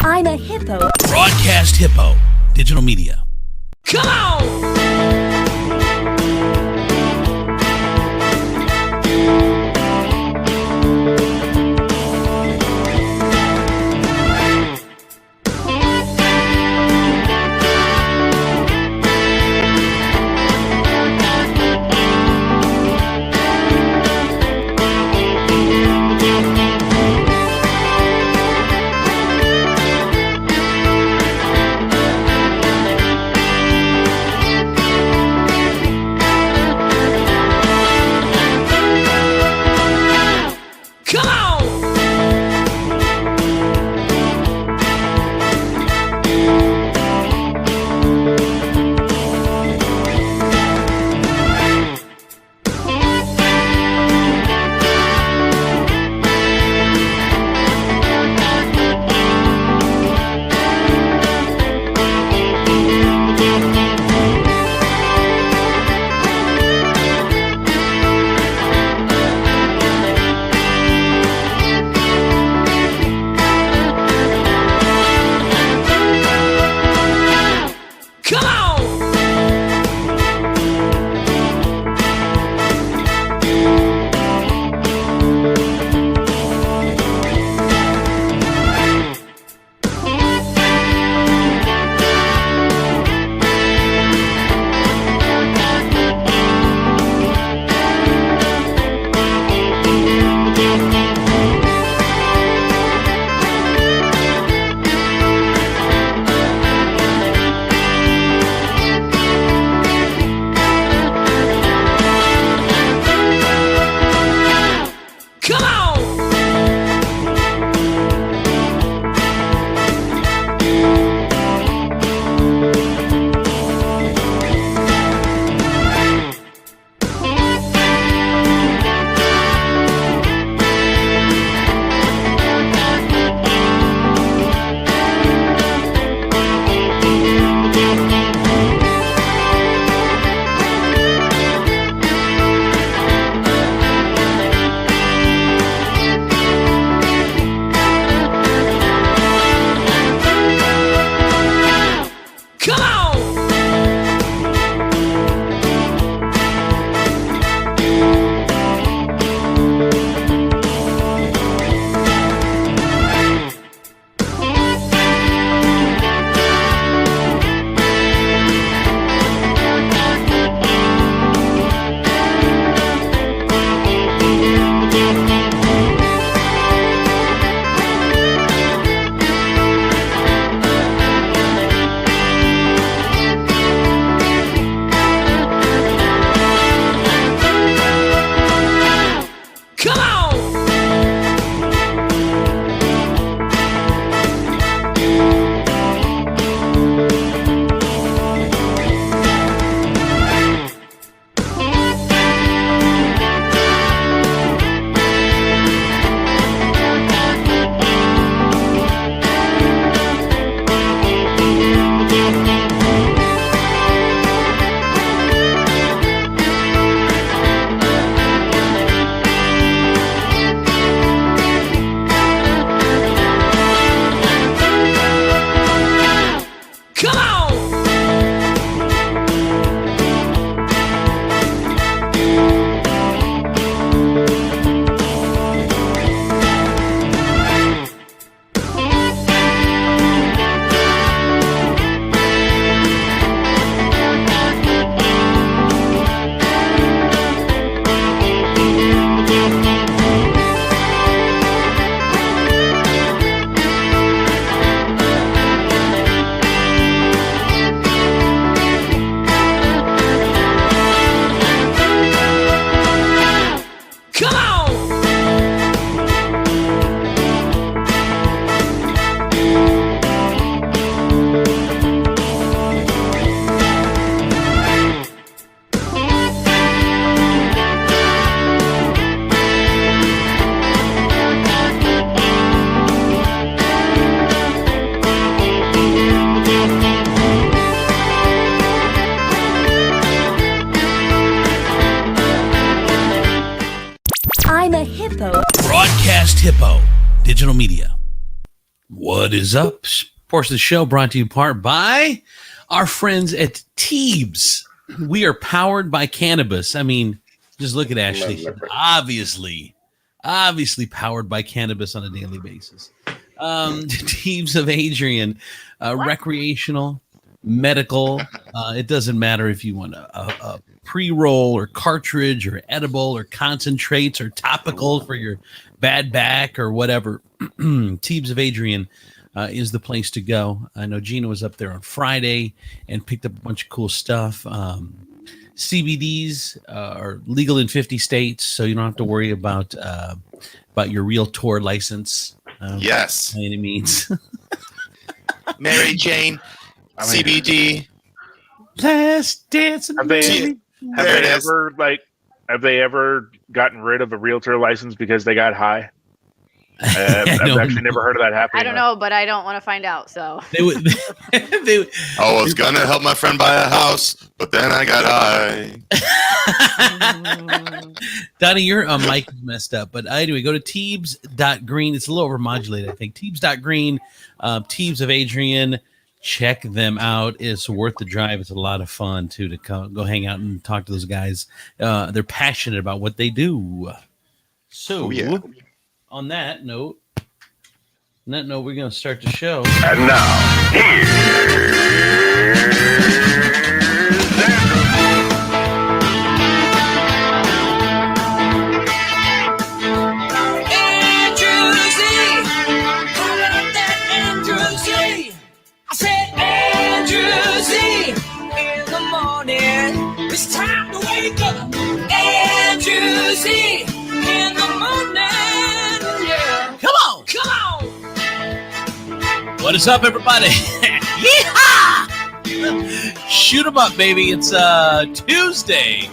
I'm a hippo. Broadcast Hippo. Digital media. Come on! I'm a hippo. Broadcast Hippo. Digital media. What is up? Portion of the show brought to you in part by our friends at Teebs. We are powered by cannabis. I mean, just look at Ashley. Obviously powered by cannabis on a daily basis. Teebs of Adrian, recreational, medical. It doesn't matter if you want a pre-roll or cartridge or edible or concentrates or topical for your bad back or whatever. Teebs of Adrian is the place to go. I know Gina was up there on Friday and picked up a bunch of cool stuff. CBDs are legal in 50 states, so you don't have to worry about your realtor license. Yes. By any means. Mary Jane, CBD. Last dance. Have they ever gotten rid of a realtor license because they got high? I've actually never heard of that happening. I don't know, but I don't want to find out. So they would. I was gonna help my friend buy a house, but then I got high. Donnie, your mic is messed up. But anyway, go to Teebs.green. It's a little overmodulated, I think. Teebs.green, Teebs of Adrian. Check them out. It's worth the drive. It's a lot of fun too to go hang out and talk to those guys. They're passionate about what they do. So. On that note, we're going to start the show. And now, here's Andrew Z. Call out that Andrew Z. I said Andrew Z. In the morning, it's time to wake up. Andrew Z. In the morning. Come on! What is up, everybody? Yeehaw! Shoot 'em up, baby. It's Tuesday,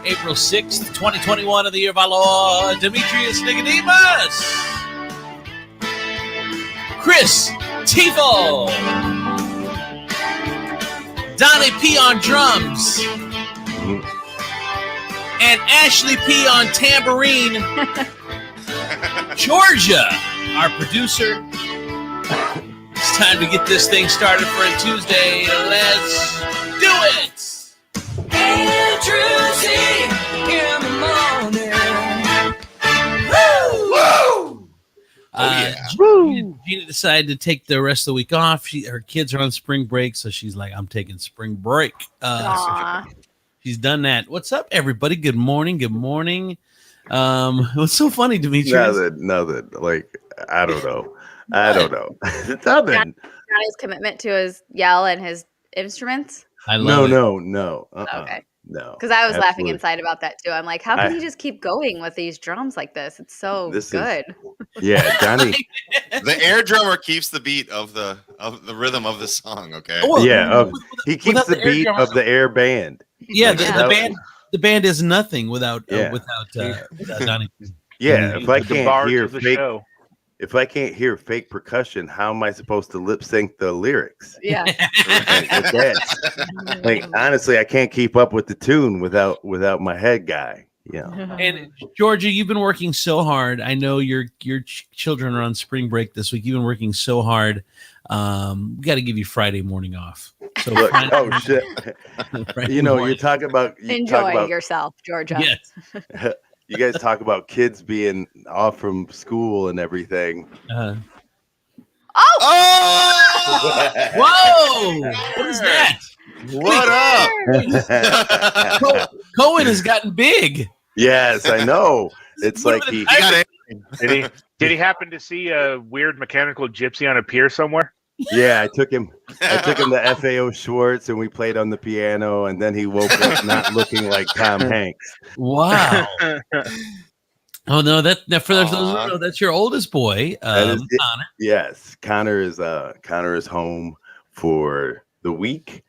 April 6th, 2021 of the year of our Lord, Demetrius Nicodemus. Chris Tifo. Donnie P on drums. And Ashley P on tambourine. Georgia, our producer. It's time to get this thing started for a Tuesday. Let's do it. Andrew Z. In the morning. Woo! Gina decided to take the rest of the week off. Her kids are on spring break, so she's like, I'm taking spring break. So she's done that. What's up, everybody? Good morning. Good morning. What's so funny, Demetrius? Nothing. Like, I don't know. Nothing. Johnny's commitment to his yell and his instruments. I love it. No. Okay. No. Because I was laughing inside about that too. I'm like, how can he just keep going with these drums like this? It's so good. Yeah, Johnny. The air drummer keeps the beat of the rhythm of the song. Okay. He keeps the beat of the air band. Yeah, the band. The band is nothing without Donnie. Yeah, if I can't hear fake percussion, how am I supposed to lip sync the lyrics? Yeah. Like honestly, I can't keep up with the tune without my head guy. Yeah. And Georgia, you've been working so hard. I know your children are on spring break this week. You've been working so hard. We got to give you Friday morning off. So look, shit. You talk about enjoy yourself, Georgia. Yes. You guys talk about kids being off from school and everything. Oh! Whoa! What is that? What up? Cohen has gotten big. Yes, I know. It's like he got it. Did he happen to see a weird mechanical gypsy on a pier somewhere? Yeah, I took him to FAO Schwartz and we played on the piano, and then he woke up not looking like Tom Hanks. Wow. Oh no, for those who don't know, that's your oldest boy, Connor. Yes, Connor is home for the week,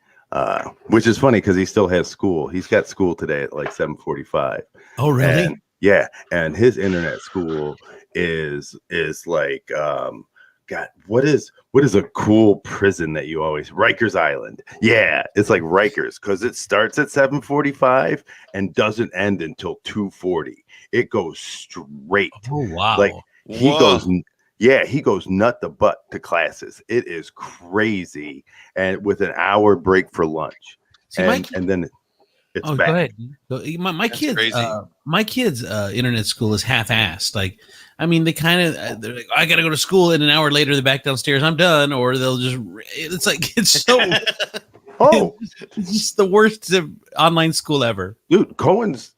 which is funny because he still has school. He's got school today at like 7:45. Oh really? And his internet school is like God, what is a cool prison that you always Rikers Island? Yeah, it's like Rikers because it starts at 7:45 and doesn't end until 2:40. It goes straight. Oh wow! Like he Yeah, he goes nut the butt to classes. It is crazy, and with an hour break for lunch, See, and then it's go back. ahead. So, my That's kids, crazy. my kids' internet school is half-assed. Like, I mean, they kind of they're like, I got to go to school, and an hour later they're back downstairs. I'm done, or they'll just. It's like it's so. Oh, it's just the worst online school ever. dude, Cohen's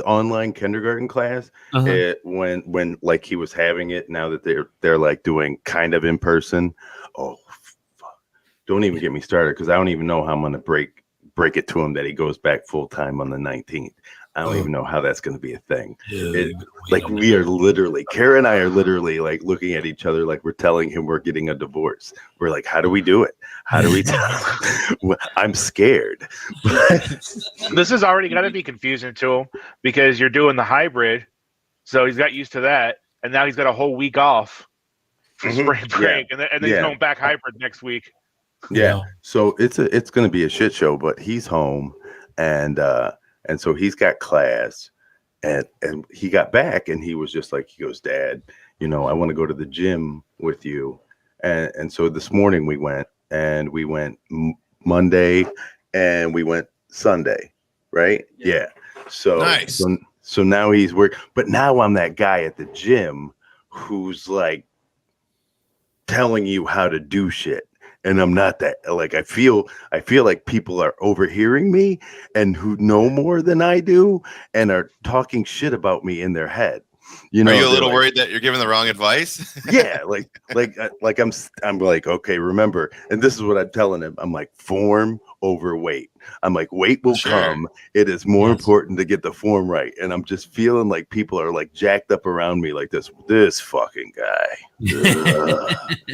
online kindergarten class, Uh-huh. when like he was having it, now that they're like doing kind of in person. Oh, fuck. Don't even get me started, because I don't even know how I'm gonna break it to him that he goes back full time on the 19th. I don't even know how that's going to be a thing. Like we are literally, Kara and I are literally like looking at each other like we're telling him we're getting a divorce. We're like, how do we do it? How do we tell? I'm scared. This is already going to be confusing to him because you're doing the hybrid. So he's got used to that. And now he's got a whole week off for spring break. And then he's going back hybrid next week. Yeah. So it's going to be a shit show, but he's home and so he's got class, and he got back and he was just like, he goes, Dad, I want to go to the gym with you. And so this morning we went Monday and we went Sunday, right? Yeah. So nice. So now he's working, but now I'm that guy at the gym who's like telling you how to do shit. And I'm not that. Like, I feel like people are overhearing me and who know more than I do and are talking shit about me in their head. Are you a little worried that you're giving the wrong advice? Yeah, I'm like, okay, remember, and this is what I'm telling him. I'm like, form over weight. I'm like, weight will come. It is more important to get the form right. And I'm just feeling like people are like jacked up around me like this fucking guy. That's like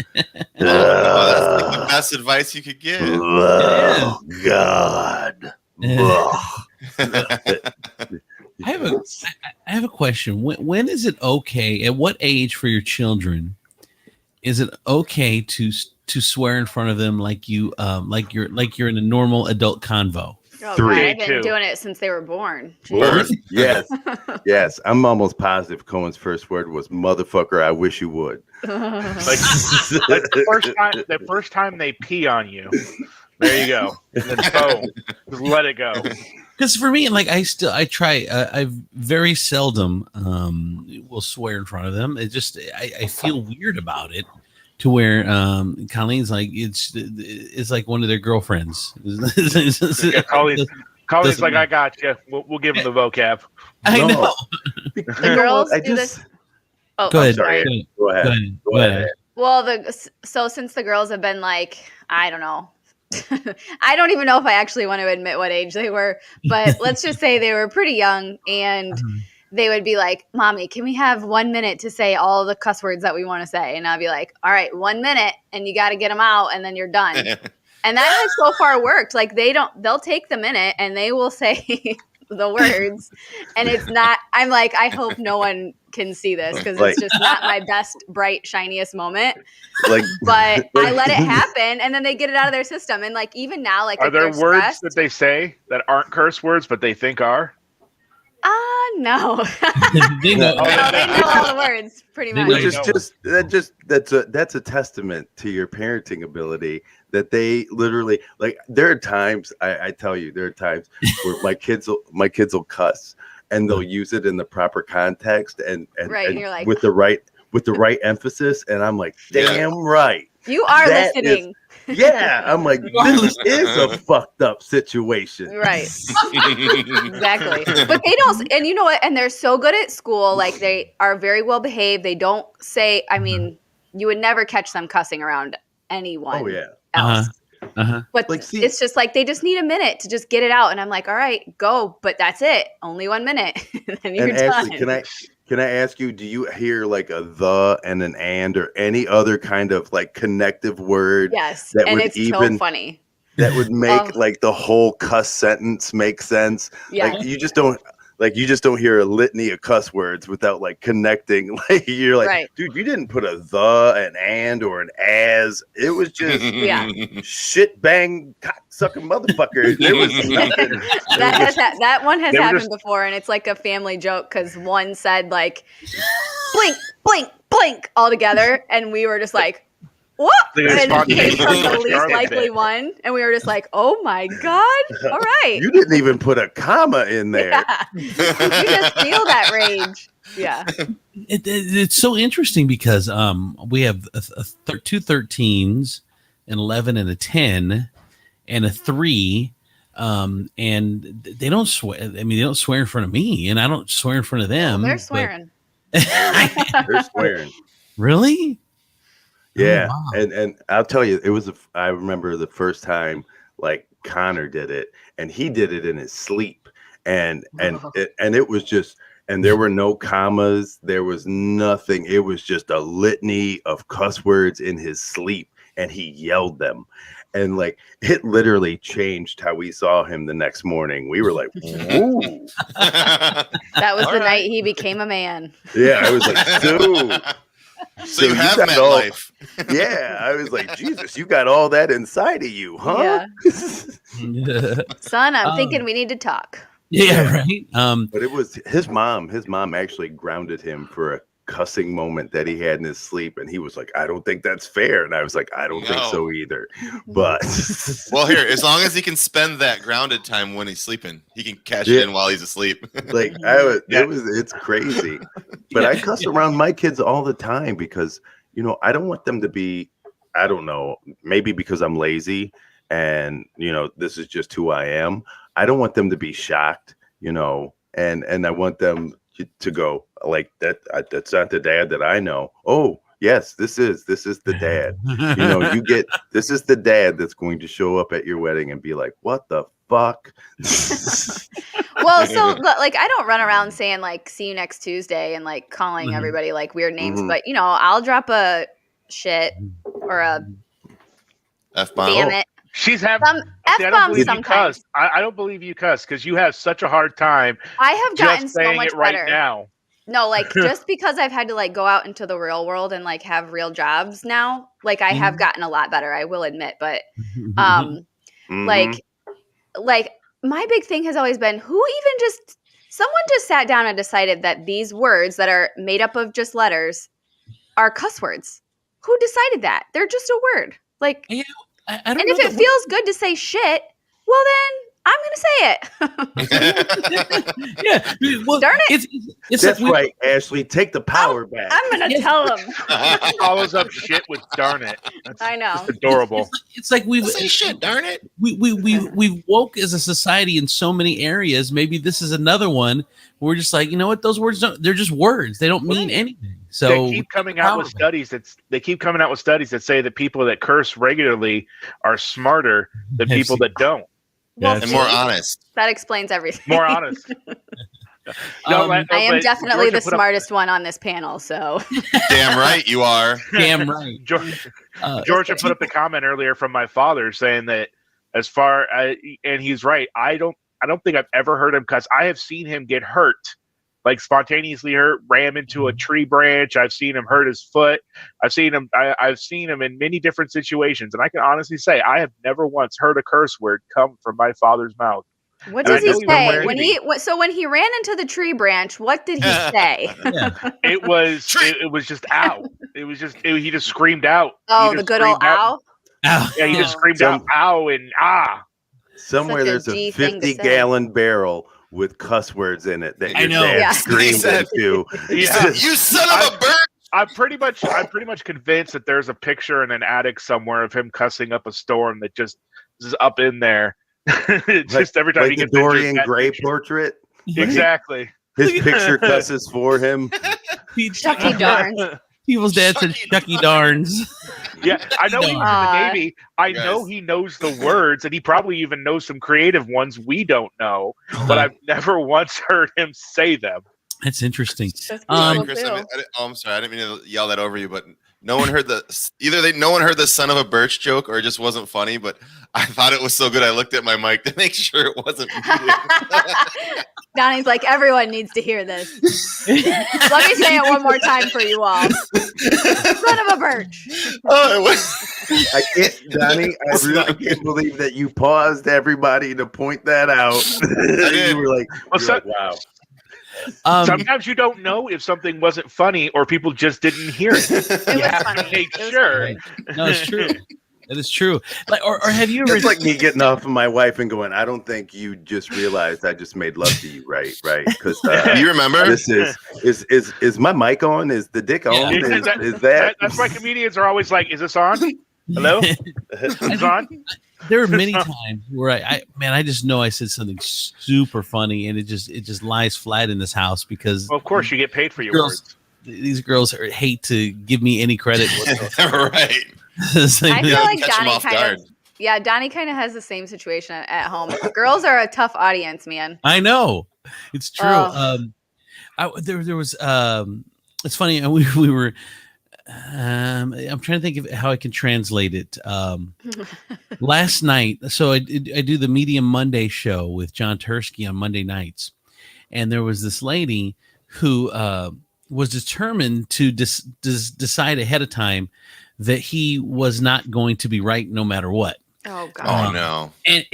the best advice you could give. Oh, God. I have a question. When is it okay? At what age for your children is it okay to swear in front of them like you're in a normal adult convo? Oh, 3. God, I've been doing it since they were born. Yes. I'm almost positive Cohen's first word was "motherfucker." I wish you would. Like the first time they pee on you. There you go. And then boom, just let it go. Because for me, like I try. I very seldom will swear in front of them. It just I feel weird about it, to where Colleen's like it's like one of their girlfriends. Colleen's like, I got you. We'll give him the vocab. I know. The girls do this. Oh, go ahead. Sorry. Go ahead. Well, so since the girls have been like, I don't know. I don't even know if I actually want to admit what age they were, but let's just say they were pretty young, and they would be like, Mommy, can we have 1 minute to say all the cuss words that we want to say? And I'd be like, all right, 1 minute, and you got to get them out, and then you're done. And that has so far worked. Like they'll take the minute and they will say the words, and it's not, I'm like, I hope no one can see this because it's just not my best, bright, shiniest moment. But I let it happen, and then they get it out of their system. And like even now, like are there words that they say that aren't curse words but they think are? No. They know all the words pretty much. Which is that's a testament to your parenting ability, that they literally, like, there are times I tell you, there are times where my kids will cuss and they'll use it in the proper context and you're like, with the right emphasis, and I'm like, damn right. You are listening. I'm like, this is a fucked up situation. Right. Exactly. But they don't, and you know what? And they're so good at school. Like, they are very well behaved. They don't say, I mean, you would never catch them cussing around anyone else. But like, it's just like, they just need a minute to just get it out. And I'm like, all right, go. But that's it. Only 1 minute. Then you're done. Actually, can I ask you, do you hear like a the and an and or any other kind of like connective word? Yes. That and it's so funny. That would make like the whole cuss sentence make sense. Yeah. Like you just don't hear a litany of cuss words without like connecting. Like you're like, dude, you didn't put a the, an and, or an as. It was just shit bang cocksucking motherfucker. There was nothing. That one has happened before, and it's like a family joke because one said like blink, blink, blink all together, and we were just like, what? Like a And it spontaneous came from the Charlotte least likely bit. one, and we were just like, oh my god, all right. You didn't even put a comma in there. Yeah. You just feel that rage. Yeah. It's so interesting because we have two 13s, an 11 and a 10 and a 3, and they don't swear. I mean, they don't swear in front of me, and I don't swear in front of them. They're swearing. They're swearing. Really? Yeah, Oh, wow. and I'll tell you, it was. I remember the first time like Connor did it, and he did it in his sleep, and it was just, and there were no commas, there was nothing. It was just a litany of cuss words in his sleep, and he yelled them, and like it literally changed how we saw him the next morning. We were like, "Ooh, That was All the right. night he became a man. yeah." I was like, "Dude." So you have got met all- life. Yeah, I was like, Jesus, you got all that inside of you, huh? Son, I'm thinking we need to talk. Yeah, right. But it was his mom. His mom actually grounded him for a cussing moment that he had in his sleep, and he was like, "I don't think that's fair," and I was like, "I don't think No. so either." But Well, here, as long as he can spend that grounded time when he's sleeping, he can cash Yeah. it in while he's asleep. like it's crazy. But I cuss around my kids all the time because I don't want them to be. I don't know, maybe because I'm lazy and this is just who I am. I don't want them to be shocked, and I want them to go like that. That's not the dad that I know. Oh, yes, this is the dad. This is the dad that's going to show up at your wedding and be like, "What the fuck?" Well, so like I don't run around saying like "see you next Tuesday" and like calling Mhm. everybody like weird names, Mhm. but I'll drop a shit or a F-bomb. damn it. She's having. Some I don't F-bombs believe you sometimes. cuss. I don't believe you cuss because you have such a hard time I have gotten just so saying much it right better. now. No, like just because I've had to like go out into the real world and like have real jobs now, like I have gotten a lot better, I will admit. But Mhm. like my big thing has always been someone just sat down and decided that these words that are made up of just letters are cuss words. Who decided that? They're just a word. Like, I don't and know if it feels good to say shit, well then I'm gonna say it. yeah. Well, Darn it's That's like right, Ashley. Take the power back. I'm gonna tell them. Follows up shit with "darn it." That's I know. just adorable. It's like we've Say shit, darn it. we've woke as a society in so many areas. Maybe this is another one where we're just like, you know what? Those words they're just words. They don't mean anything. So They keep coming out with studies that say that people that curse regularly are smarter than I've people seen- that don't. Well, Yeah. And more see, honest. that explains everything. More honest. I am but definitely Georgia the put up- smartest one on this panel. So Damn right you are. damn right. Georgia put up the comment earlier from my father saying that and he's right. I don't think I've ever heard him cuss. I have seen him get hurt, like spontaneously hurt, ram into a tree branch. I've seen him hurt his foot. I've seen him in many different situations, and I can honestly say I have never once heard a curse word come from my father's mouth. what And I does he know he was say wearing when he ran into the tree branch? What did he say? Yeah. It was just ow. He just screamed out. Oh, He the just good old screamed out. ow. Ow. Yeah, he just screamed out ow and ah. Somewhere Such a there's a G thing to say. 50-gallon barrel with cuss words in it that I your know. dad Yeah. screamed He into. Yeah. You son of a bird. I'm pretty much convinced that there's a picture in an attic somewhere of him cussing up a storm that just is up in there. Just every time Like he the gets pictures, Dorian that Gray picture. portrait. Exactly. His picture cusses for him. Chucky darns. People's dad said Chucky Darns. Yeah, I know he was in the Aw. Navy. I know he knows the words, and he probably even knows some creative ones we don't know. But I've never once heard him say them. That's interesting. That's Sorry, cool, Chris, too. I'm sorry. I didn't mean to yell that over you, but no one heard no one heard the son of a birch joke, or it just wasn't funny. But I thought it was so good, I looked at my mic to make sure it wasn't muted. Donnie's like, everyone needs to hear this. Let me say it one more time for you all. Son of a birch. Oh, it was. I can't, Donnie. I It's really not can't believe that you paused everybody to point that out. did. You were like, Well, wow. Sometimes you don't know if something wasn't funny or people just didn't hear it. It You was have funny. to make It was sure. funny. No, it's true. That is true. Like, or have you ever? It's like me getting off of my wife and going, I don't think you just realized I just made love to you, right? Because Do you remember? this is my mic on? Is the dick on? Yeah. Is that? That's why comedians are always like, "Is this on? Hello? Is this on?" There were many times where I just know I said something super funny, and it just lies flat in this house because Well, of course, you get paid for your girls, words. these girls hate to give me any credit whatsoever. Right. It's like, I feel like catch 'em Donnie off guard. Donnie kind of has the same situation at home. Girls are a tough audience, man. I know it's true. Oh. There was it's funny. We were. I'm trying to think of how I can translate it. Last night, so I do the Medium Monday show with John Tursky on Monday nights, and there was this lady who was determined to decide ahead of time that he was not going to be right no matter what. Oh Oh God. no. And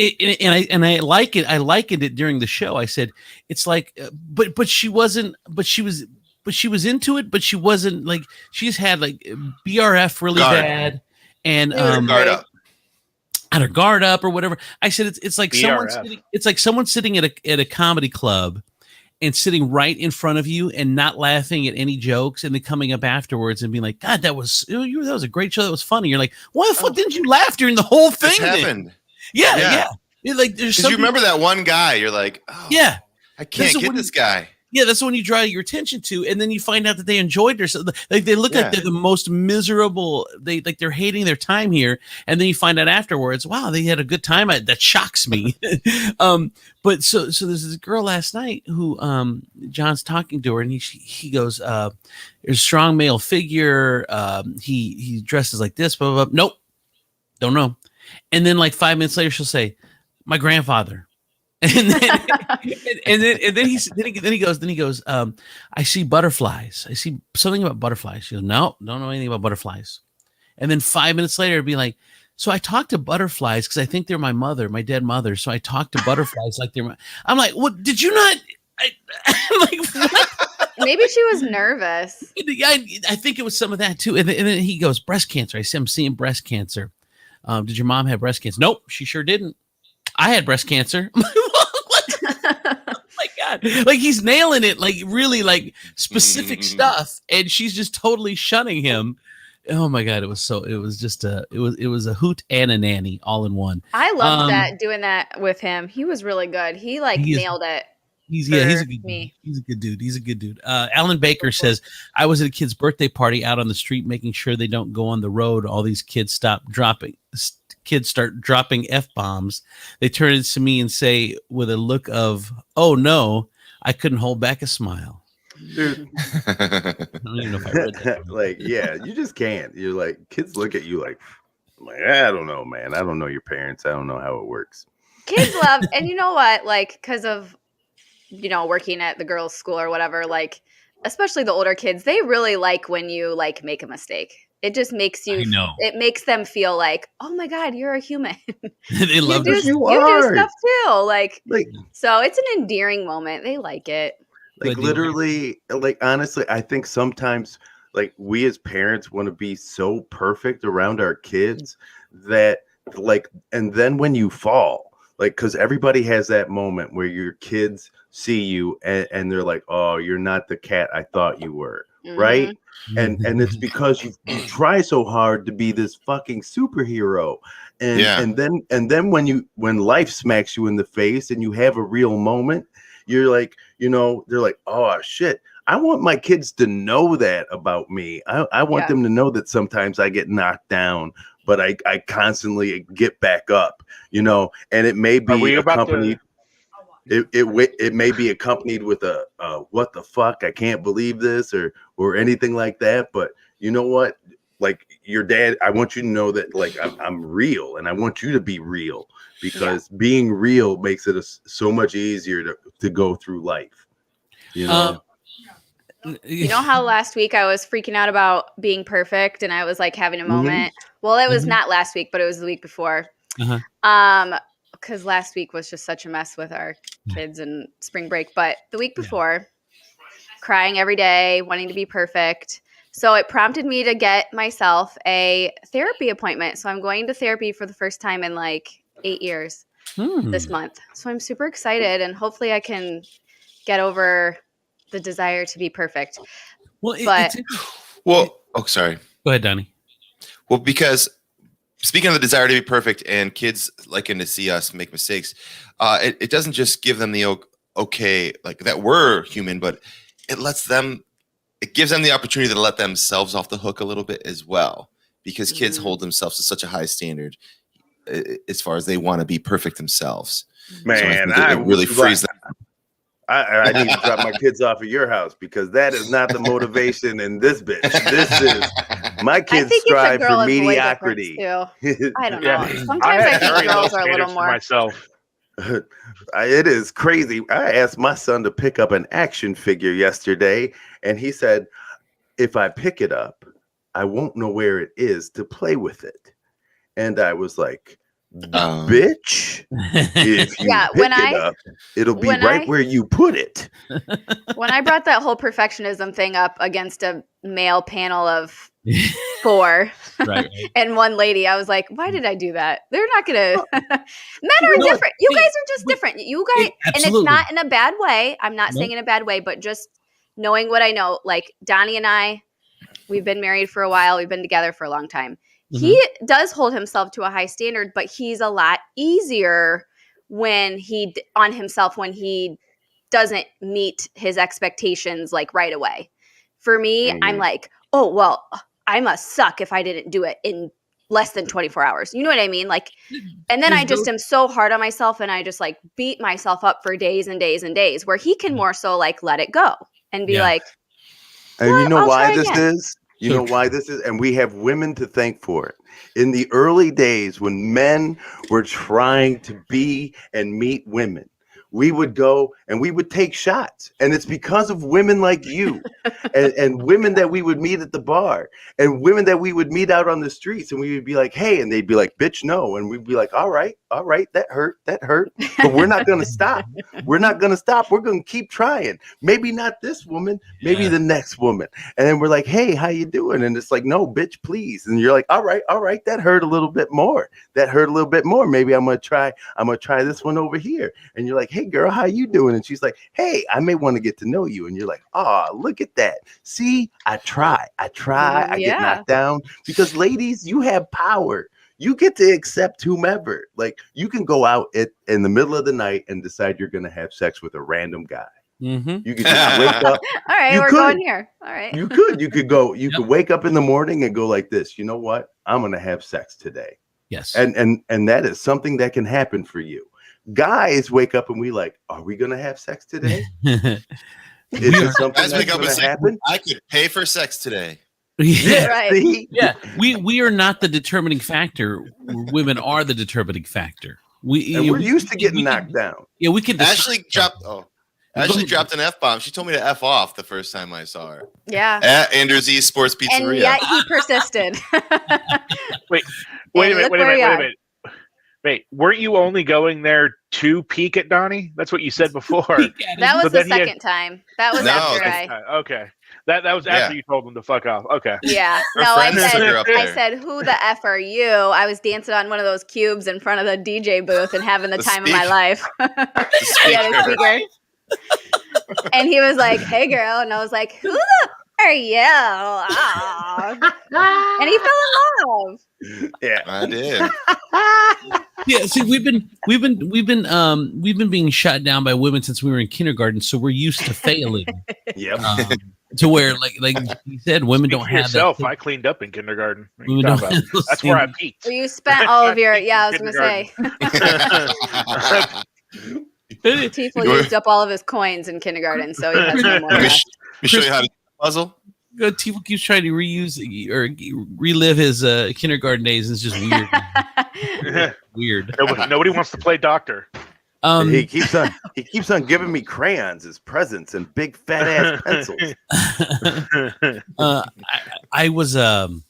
I like it. I likened it during the show. I said it's like, but she wasn't. But she was into it. But she wasn't like she's had like BRF really Guard. bad, and Guard up. had her guard up or whatever. I said it's like BRF. someone sitting at a comedy club and sitting right in front of you and not laughing at any jokes and then coming up afterwards and being like, God, that was a great show. That was funny. You're like, why the fuck didn't you laugh during the whole thing? This happened. Yeah. Yeah. It's like there's Because you remember that one guy, you're like, oh, Yeah. I can't This is get when- this guy. Yeah, that's the one you draw your attention to, and then you find out that they enjoyed themselves. Like they look like Yeah. they're the most miserable. They're hating their time here, and then you find out afterwards, wow, they had a good time. That shocks me. But so there's this girl last night who John's talking to her, and he goes, "There's a strong male figure. He dresses like this. Blah, blah, blah. Nope, don't know." And then like 5 minutes later, she'll say, "My grandfather." And then he goes, I see butterflies. I see something about butterflies. She goes, no, don't know anything about butterflies. And then 5 minutes later, it'd be like, so I talked to butterflies because I think they're my dead mother. So I talked to butterflies like they're I'm like, what? Did you not? I'm like, what? Maybe she was nervous. I think it was some of that too. And then he goes, breast cancer. I said, I'm seeing breast cancer. Did your mom have breast cancer? Nope, she sure didn't. I had breast cancer. Oh my God. Like he's nailing it, like really like specific stuff. And she's just totally shunning him. Oh my God. It was a hoot and a nanny all in one. I loved that doing that with him. He was really good. He nailed it. He's a good dude. Alan Baker says, I was at a kid's birthday party out on the street, making sure they don't go on the road. All these kids start dropping F-bombs. They turn to me and say with a look of, oh no, I couldn't hold back a smile. Dude. I don't even know if I read that. Like, yeah, you just can't. You're like, kids look at you like, I don't know, man. I don't know your parents. I don't know how it works. Kids love, and you know what? Like, because of, working at the girls' school or whatever, like, especially the older kids, they really like when you like make a mistake. It just makes you. I know. It makes them feel like, oh my God, you're a human. They love you it. do stuff too. Like, so it's an endearing moment. They like it. Like literally, like honestly, I think sometimes like we as parents want to be so perfect around our kids that like, and then when you fall, like, because everybody has that moment where your kids see you and they're like, oh, you're not the cat I thought you were. Mm-hmm. Right. And it's because you try so hard to be this fucking superhero. And then when life smacks you in the face and you have a real moment, you're like, they're like, oh shit, I want my kids to know that about me. I want them to know that sometimes I get knocked down, but I constantly get back up, and it may be accompanied. It may be accompanied with a what the fuck, I can't believe this or anything like that. But you know what? Like your dad, I want you to know that like I'm real, and I want you to be real because being real makes it so much easier to go through life. You know how last week I was freaking out about being perfect and I was like having a moment. Well, it was not last week, but it was the week before. Because last week was just such a mess with our kids and spring break. But the week before, crying every day, wanting to be perfect. So it prompted me to get myself a therapy appointment. So I'm going to therapy for the first time in like 8 years this month. So I'm super excited, and hopefully I can get over the desire to be perfect. Well, sorry. Go ahead, Donnie. Well, because speaking of the desire to be perfect and kids liking to see us make mistakes, it doesn't just give them the okay, like that we're human, but it gives them the opportunity to let themselves off the hook a little bit as well, because kids hold themselves to such a high standard as far as they want to be perfect themselves. Man, so it really frees them. I need to drop my kids off at your house, because that is not the motivation in this bitch. This is my kids strive for mediocrity. I don't know. Sometimes I think girls are a little more. Myself. It is crazy. I asked my son to pick up an action figure yesterday, and he said, if I pick it up, I won't know where it is to play with it. And I was like, bitch, if you pick it up, it'll be right where you put it. When I brought that whole perfectionism thing up against a male panel of 4 and one lady, I was like, why did I do that? They're not gonna men are different. You guys are just different. You guys, and it's not in a bad way. I'm not saying in a bad way, but just knowing what I know, like Donnie and I, we've been married for a while, we've been together for a long time. He does hold himself to a high standard, but he's a lot easier when he doesn't meet his expectations like right away. For me, I'm like, oh, well, I must suck if I didn't do it in less than 24 hours. You know what I mean? Like, and then I just am so hard on myself, and I just like beat myself up for days and days and days, where he can more so like let it go and be like, and you know why this is? You know why this is? And we have women to thank for it. In the early days when men were trying to be and meet women, we would go and we would take shots. And it's because of women like you and women that we would meet at the bar and women that we would meet out on the streets. And we would be like, hey, and they'd be like, bitch, no. And we'd be like, all right, that hurt. But we're not going to stop. We're not going to stop. We're going to keep trying. Maybe not this woman, maybe the next woman. And then we're like, hey, how you doing? And it's like, no, bitch, please. And you're like, all right, that hurt a little bit more. Maybe I'm going to try this one over here. And you're like, hey, girl, how you doing? And she's like, hey, I may want to get to know you. And you're like, oh, look at that. See, I try, I get knocked down, because ladies, you have power. You get to accept whomever. Like, you can go out in the middle of the night and decide you're going to have sex with a random guy. You could just wake up. All right, we're going here. All right. You could wake up in the morning and go like this. You know what? I'm going to have sex today. Yes. And that is something that can happen for you. Guys wake up and we like, are we going to have sex today? Is it something that's going to happen? I could pay for sex today. Yeah, right. See? Yeah. We are not the determining factor. Women are the determining factor. We're used to getting knocked down. Yeah, we could. Ashley dropped an F-bomb. She told me to F off the first time I saw her. Yeah. At Andrew Z's Sports Pizzeria. And yet he persisted. Wait a minute. Wait, weren't you only going there to peek at Donnie? That's what you said before. That was the second time. That was after Okay. That was after you told him to fuck off. Okay. Yeah. No, I said, who the F are you? I was dancing on one of those cubes in front of the DJ booth and having the time of my life. The speaker. And he was like, hey, girl. And I was like, who the are you? Oh. And he fell in love. Yeah, I did. Yeah, see, we've been being shot down by women since we were in kindergarten, so we're used to failing. Yep. To where, like you said, women don't have yourself. that. I cleaned up in kindergarten. That's where I peaked. Well, you spent all of your. Yeah, I was going to say. Tiefel used up all of his coins in kindergarten, so he has no more. Let me show you how to puzzle. Tiefel keeps trying to reuse or relive his kindergarten days, and it's just weird. Weird. Nobody wants to play doctor. He keeps on giving me crayons as presents and big fat ass pencils. I was well,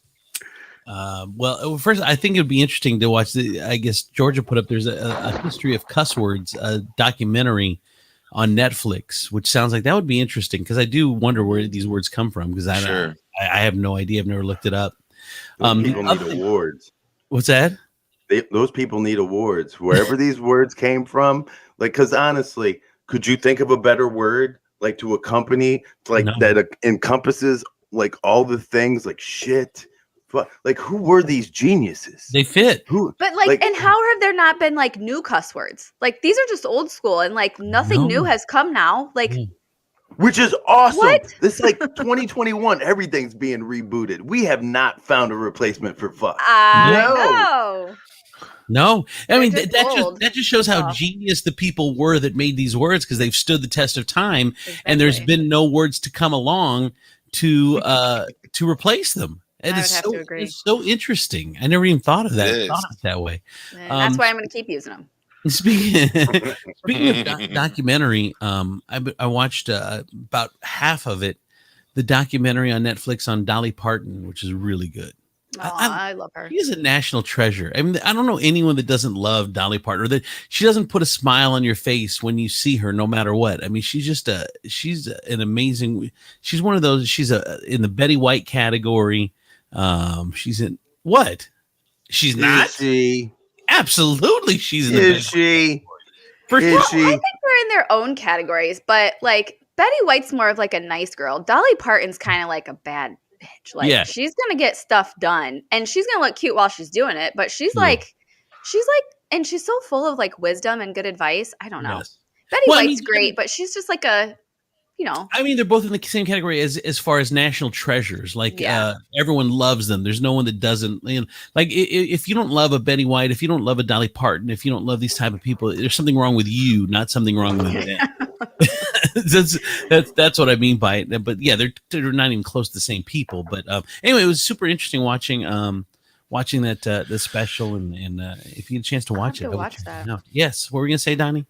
first I think it'd be interesting to watch I guess Georgia put up. There's a history of cuss words, a documentary on Netflix, which sounds like that would be interesting because I do wonder where these words come from because I have no idea. I've never looked it up. Those people need awards. What's that? Those people need awards. Wherever these words came from, like, because honestly, could you think of a better word like to accompany that encompasses like all the things like shit? Like, who were these geniuses? They fit. Who? But like, and how have there not been like new cuss words? Like these are just old school, and like nothing new has come now. Like, which is awesome. What? This like 2021. Everything's being rebooted. We have not found a replacement for fuck. No, I mean just that just shows how genius the people were that made these words because they've stood the test of time, and there's been no words to come along to replace them. And it's so interesting. I never even thought of that way. And that's why I'm going to keep using them. Speaking of documentary, I watched about half of it, the documentary on Netflix on Dolly Parton, which is really good. I love her. She is a national treasure. I mean, I don't know anyone that doesn't love Dolly Parton or that she doesn't put a smile on your face when you see her, no matter what. I mean, she's an amazing. She's one of those. She's in the Betty White category. She's in what? She's not. Is she? Absolutely, she's in. Is she? For sure. I think they're in their own categories, but like Betty White's more of like a nice girl. Dolly Parton's kind of like a bad bitch. Like she's gonna get stuff done, and she's gonna look cute while she's doing it. But she's like, and she's so full of like wisdom and good advice. I don't know. Yes. Betty White's great, but she's just like a. I mean, they're both in the same category as far as national treasures. Like everyone loves them. There's no one that doesn't. Like if you don't love a Betty White, if you don't love a Dolly Parton, if you don't love these type of people, there's something wrong with you, not something wrong with them. That's what I mean by it. But yeah, they're not even close to the same people. But anyway, it was super interesting watching that the special and if you get a chance to watch it, watch that. Yes, what were we gonna say, Donnie?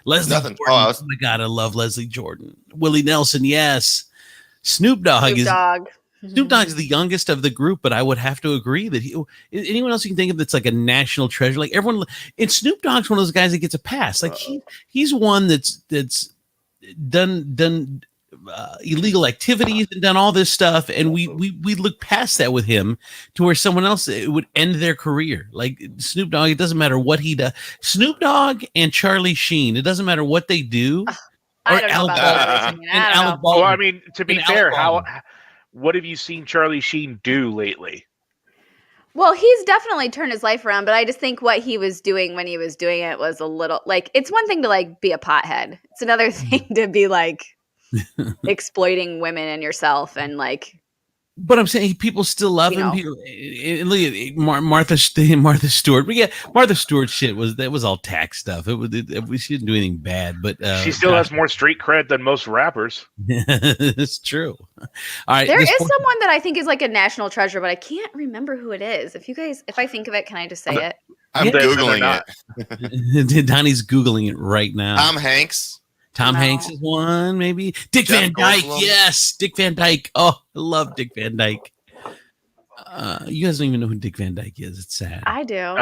Leslie Nothing. Jordan. Oh my God, I love Leslie Jordan. Willie Nelson, yes. Snoop Dogg is the youngest of the group, but I would have to agree that anyone else you can think of that's like a national treasure. Like everyone, and Snoop Dogg's one of those guys that gets a pass. Like he's one that's done illegal activities and done all this stuff, and we look past that with him to where someone else would end their career. Like Snoop Dogg, it doesn't matter what he does. Snoop Dogg and Charlie Sheen, it doesn't matter what they do. I don't know about that. Well, I mean, to be fair, what have you seen Charlie Sheen do lately? Well, he's definitely turned his life around, but I just think what he was doing when he was doing it was a little like it's one thing to like be a pothead. It's another thing to be like exploiting women and yourself and like. But I'm saying people still love him. Look at Martha Stewart. But yeah, Martha Stewart shit was all tax stuff. She didn't do anything bad, but she still has more street cred than most rappers. It's true. All right, there is someone that I think is like a national treasure, but I can't remember who it is. If I think of it, can I just say it? I'm Googling it. Donnie's Googling it right now. Tom Hanks. Tom Hanks is one, maybe. Dick Van Dyke, yes. Dick Van Dyke. Oh, I love Dick Van Dyke. You guys don't even know who Dick Van Dyke is. It's sad. I do.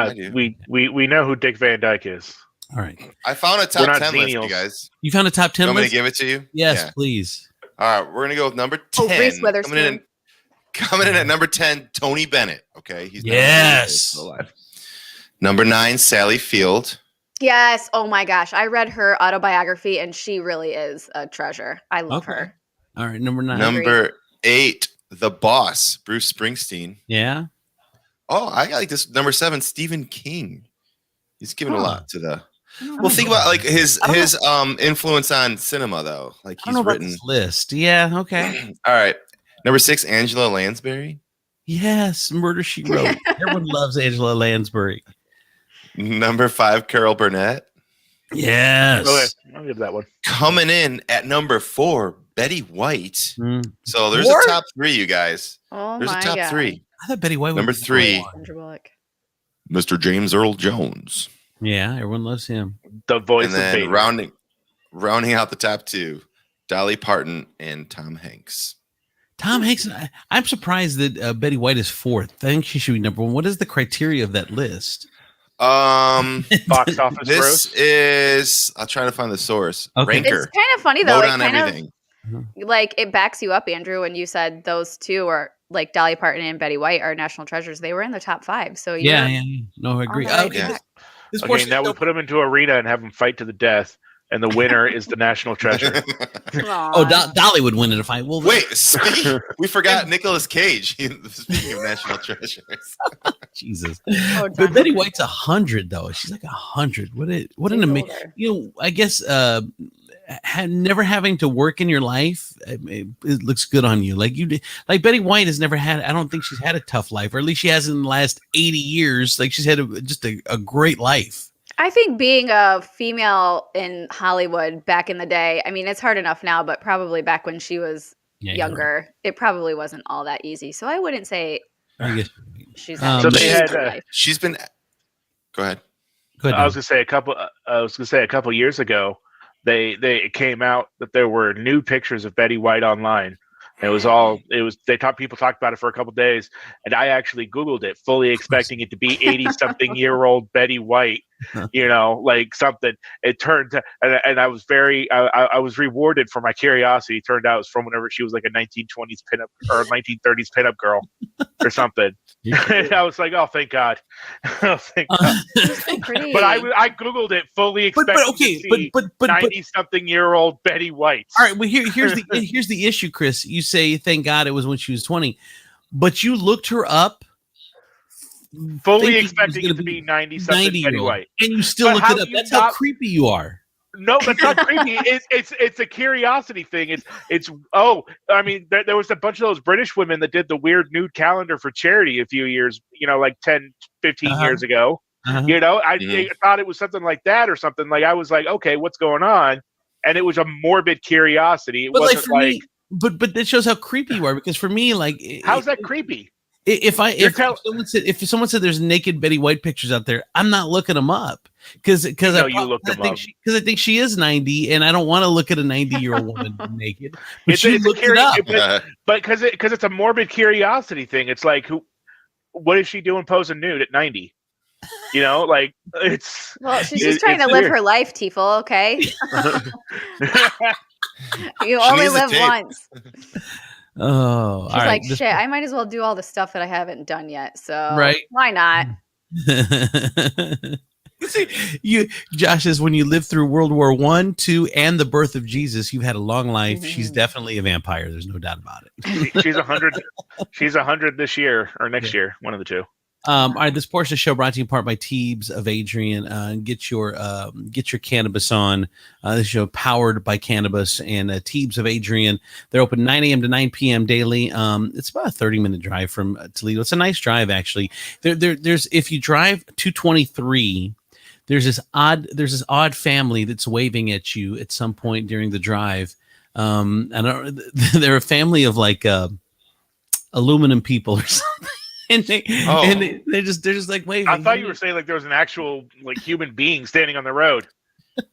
We know who Dick Van Dyke is. All right. I found a top 10 list, you guys. You found a top 10 list? list? I'm going to give it to you? Yes, please. All right, we're going to go with number 10. Reese Witherspoon. Coming in at number 10, Tony Bennett. Okay. Yes. Number 9, Sally Field. Yes. Oh my gosh. I read her autobiography and she really is a treasure. I love her. All right. Number 9. Number 8, The Boss, Bruce Springsteen. Yeah. Oh, I like this. Number 7, Stephen King. He's given a lot to the. Well, think about like his influence on cinema though. Like he's written this list. Yeah. Okay. All right. Number 6, Angela Lansbury. Yes. Murder, She Wrote. Everyone loves Angela Lansbury. Number 5, Carol Burnett. Yes. Okay, I'll give that one. Coming in at number 4, Betty White. So there's a top 3, you guys. Oh there's my a top God. 3. I thought Betty White was number 3. Mr. James Earl Jones. Yeah, everyone loves him. The voice and then of Baby. rounding out the top 2, Dolly Parton and Tom Hanks. Tom Hanks. I'm surprised that Betty White is 4th. I think she should be number 1. What is the criteria of that list? Box office This gross. is. I'll try to find the source. Okay. It's Ranker. kind of funny though. Load It on kind everything. of like it backs you up, Andrew, when you said those two are like Dolly Parton and Betty White are national treasures. They were in the top 5. So Yeah, you're yeah. No, I agree. on the right Okay, Yeah. track. this Okay, portion now we put them into arena and have them fight to the death, and the winner is the national treasure. Oh, Dolly would win in a fight. Well, Wait, we forgot Nicolas Cage. Speaking of national treasures. Jesus. Oh, But John. Betty White's 100 though. She's like 100. What She's an amazing. older. You know, I guess never having to work in your life, it looks good on you. Like like Betty White has never had. I don't think she's had a tough life, or at least she hasn't in the last 80 years. Like she's had just a great life. I think being a female in Hollywood back in the day, I mean, it's hard enough now, but probably back when she was Yeah, you're younger, it probably wasn't all that easy. So I wouldn't say right. I guess. she's So having they a had, good life. She's been. Go ahead. Go ahead. I was gonna say a couple years ago, it came out that there were nude pictures of Betty White online. And people talked about it for a couple days, and I actually Googled it, fully expecting it to be 80-something-year-old Betty White, like something. It turned to, and I was I was rewarded for my curiosity. It turned out it was from whenever she was like a 1920s pinup or 1930s pinup girl or something. And I was like, oh, thank God. Oh, thank God. She's so pretty. But I Googled it, fully expecting to see but 90-something-year-old Betty White. all right. Well, here's the issue, Chris. You say thank God it was when she was 20, but you looked her up, Fully thinking expecting it to be 90-something Betty 90-year-old, White. and you still But looked how it up. do you That's how not- creepy you are. No, that's not creepy. It's a curiosity thing. I mean, there was a bunch of those British women that did the weird nude calendar for charity a few years, like 10, 15 years ago. Uh-huh. I thought it was something like that or something. Like I was like, okay, what's going on? And it was a morbid curiosity. It But like wasn't for me, but that shows how creepy you are. Because for me, like, how's that creepy? If someone said there's naked Betty White pictures out there, I'm not looking them up because you looked them up. Because I think she is 90, and I don't want to look at a 90-year-old woman naked. But It's she a looked it up. But because it's a morbid curiosity thing. It's like, what is she doing posing nude at 90? Like it's. Well, she's just trying to it's live weird. her life, Tifo, okay? You She only needs a live tape. once. Oh, She's all right. like, shit, I might as well do all the stuff that I haven't done yet. So Right. why not? See, Josh says when you lived through World War I, II, and the birth of Jesus, you've had a long life. She's definitely a vampire. There's no doubt about it. She's 100. She's 100 this year or next year, one of the two. All right, this portion of the show brought to you in part by Teebs of Adrian. Get your cannabis on. This show powered by cannabis and Teebs of Adrian. They're open 9 a.m. to 9 p.m. daily. It's about a 30-minute drive from Toledo. It's a nice drive, actually. There's if you drive 223, there's this odd family that's waving at you at some point during the drive. They're a family of like aluminum people or something. And they're just like waving. I thought you were saying like there was an actual like human being standing on the road.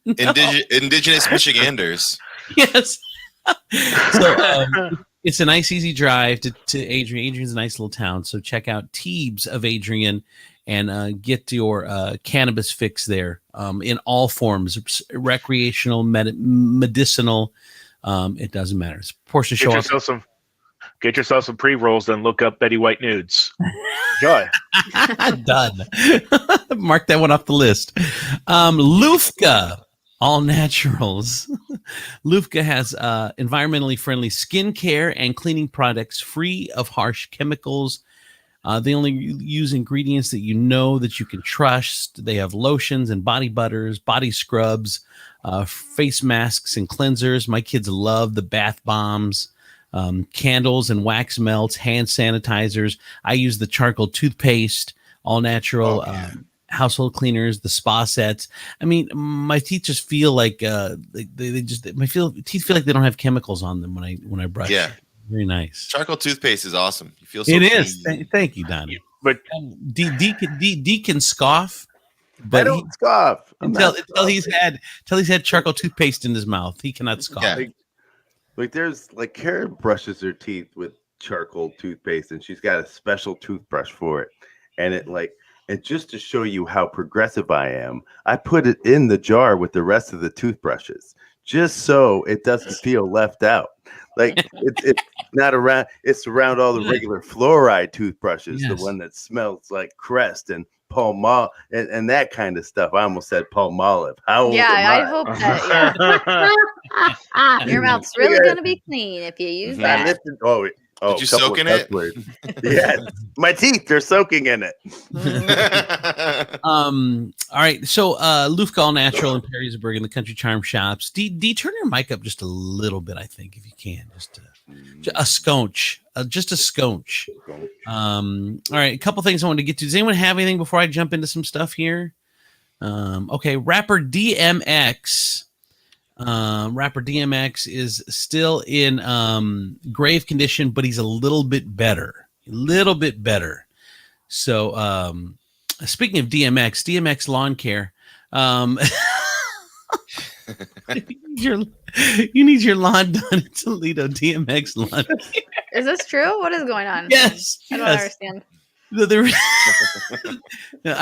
Indigenous Michiganders. Yes. So it's a nice, easy drive to Adrian. Adrian's a nice little town. So check out Teebs of Adrian and get your cannabis fix there in all forms, recreational, medicinal. It doesn't matter. It's a portion show up. Get yourself some pre-rolls, then look up Betty White nudes. Enjoy. Done. Mark that one off the list. Lufka, all naturals. Lufka has environmentally friendly skincare and cleaning products free of harsh chemicals. They only use ingredients that that you can trust. They have lotions and body butters, body scrubs, face masks and cleansers. My kids love the bath bombs. Candles and wax melts, hand sanitizers. I use the charcoal toothpaste, all natural household cleaners, the spa sets. I mean, my teeth just feel like teeth feel like they don't have chemicals on them when I brush. Yeah, very nice. Charcoal toothpaste is awesome. You feel so it clean. is. Thank you, Donnie. But D can scoff, but I don't scoff until he's had charcoal toothpaste in his mouth. He cannot scoff. Yeah. Like there's like Karen brushes her teeth with charcoal toothpaste, and she's got a special toothbrush for it, and And just to show you how progressive I am, I put it in the jar with the rest of the toothbrushes, just so it doesn't feel left out. Like it's not around, it's around all the regular fluoride toothbrushes, the one that smells like Crest and Palmolive and that kind of stuff. I almost said Palmolive. How old am I hope that your mouth's really gonna be clean if you use that. Did you soak in it? Yeah, my teeth, they're soaking in it. All right. So Lufka All Natural in Perrysburg in the Country Charm Shops. D, turn your mic up just a little bit, I think, if you can. Just a scotch. Just a scotch. All right. A couple things I wanted to get to. Does anyone have anything before I jump into some stuff here? Okay. Rapper DMX is still in grave condition, but he's a little bit better. So speaking of DMX Lawn Care, you need your lawn done in Toledo. DMX Lawn Care. Is this true? What is going on? Yes. I don't understand. I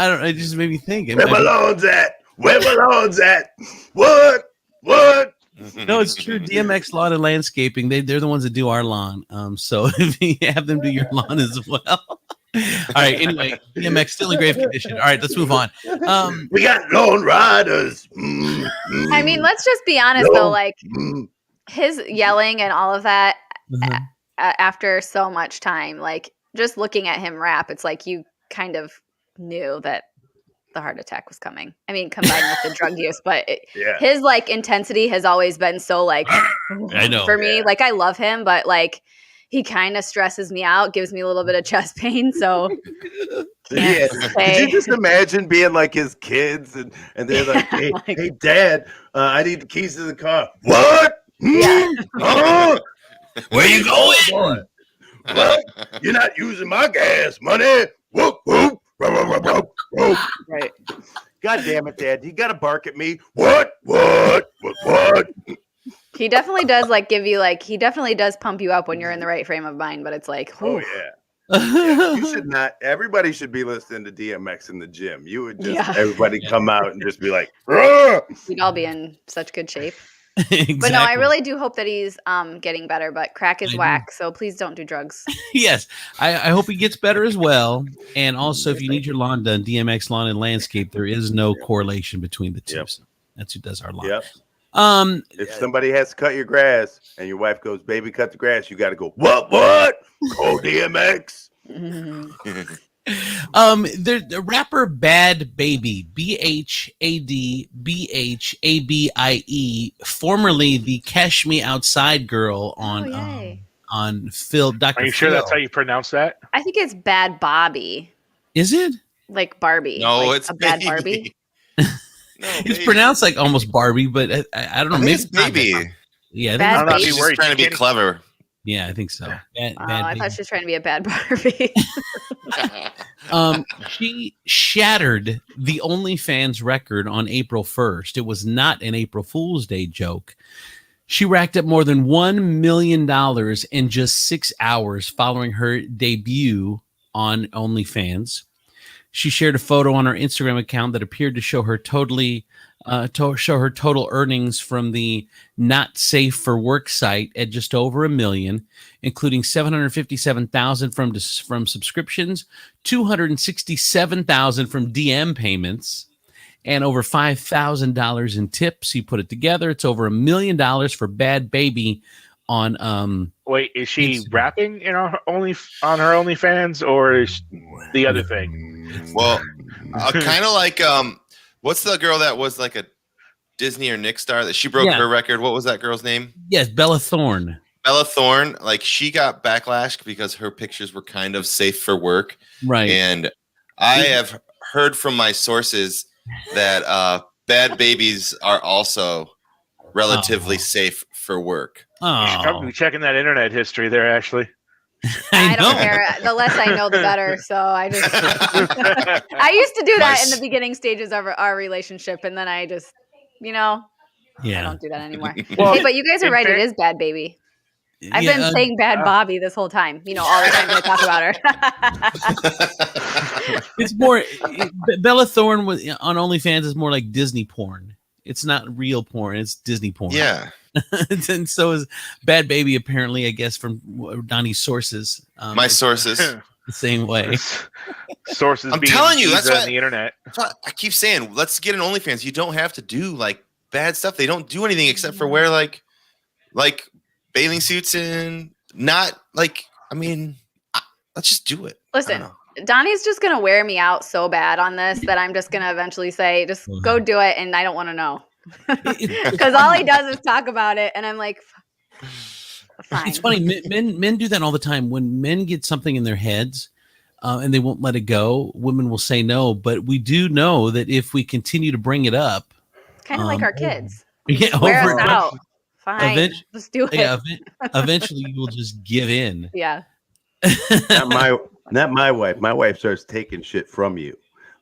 don't. It just made me think. Where my lawns at? Where my lawns at? What? No, it's true. DMX Lawn and Landscaping. They're the ones that do our lawn. So if you have them do your lawn as well. All right. Anyway, DMX still in grave condition. All right, let's move on. We got lawn riders. I mean, let's just be honest though. Like his yelling and all of that after so much time, like just looking at him rap, it's like you kind of knew that the heart attack was coming. I mean, combined with the drug use, but his like intensity has always been so like I know for me. Like I love him, but like he kind of stresses me out, gives me a little bit of chest pain. So Could you just imagine being like his kids and they're like, hey Dad, I need the keys to the car. What? Yeah. Where you going? What? You're not using my gas money. Whoop, whoop. Right. God damn it, Dad. You got to bark at me. What? He definitely does like give you like, he definitely does pump you up when you're in the right frame of mind, but it's like, oh yeah. You should not. Everybody should be listening to DMX in the gym. You would just everybody come out and just be like, "Rah!" We'd all be in such good shape. Exactly. But no, I really do hope that he's getting better. But crack is whack, so please don't do drugs. Yes, I hope he gets better as well. And also, if you need your lawn done, DMX Lawn and Landscape, there is no correlation between the two. Yep. So that's who does our lawn. Yep. If somebody has to cut your grass and your wife goes, "Baby, cut the grass," you got to go, "What? Call DMX." The rapper Bad Baby, BHADBHABIE, formerly the Cash Me Outside girl on Phil. Dr. Are you sure that's how you pronounce that? I think it's Bad Bobby. Is it? Like Barbie. No, like it's a bad baby. Barbie. No, it's pronounced like almost Barbie, but I don't know. Maybe it's baby. Yeah, Bad I think Baby. She's just trying to be clever. yeah, I think so. Bad I Baby. thought she was trying to be a bad Barbie. She shattered the OnlyFans record on April 1st. It was not an April Fool's Day joke. She racked up more than $1 million in just 6 hours following her debut on OnlyFans. She shared a photo on her Instagram account that appeared to show her total earnings from the Not Safe for Work site at just over $1 million, including $757,000 from subscriptions, $267,000 from DM payments, and over $5,000 in tips. He put it together. It's over $1 million for Bad Baby on Wait, is she rapping in on her OnlyFans, or is the other thing? Well, kind of like what's the girl that was like a Disney or Nick star that she broke her record? What was that girl's name? Yes, Bella Thorne. Bella Thorne. Like she got backlash because her pictures were kind of safe for work, right? And I have heard from my sources that Bad Babies are also relatively safe for work. You should probably be checking that internet history there, Ashley. I don't care. The less I know, the better. So I just, I used to do that in the beginning stages of our relationship. And then I just, I don't do that anymore. Well, hey, but you guys are right. It is Bad Baby. I've been saying bad Bobby this whole time. All the time I talk about her. It's more Bella Thorne on OnlyFans is more like Disney porn. It's not real porn. It's Disney porn. Yeah. And so is Bad Baby, apparently, I guess, from Donnie's sources. My sources. The same way. Sources. I'm telling you, that's on why the internet. I keep saying, let's get an OnlyFans. You don't have to do like bad stuff. They don't do anything except for wear like bathing suits and not like. I mean, let's just do it. Listen, Donnie's just gonna wear me out so bad on this that I'm just gonna eventually say, just go do it, and I don't want to know. Because all he does is talk about it, and I'm like, fine. It's funny. Men do that all the time. When men get something in their heads and they won't let it go, women will say no. But we do know that if we continue to bring it up, kind of like our kids, wear us out. Fine, let's do it. Yeah, eventually you will just give in. Yeah. Not my wife. My wife starts taking shit from you.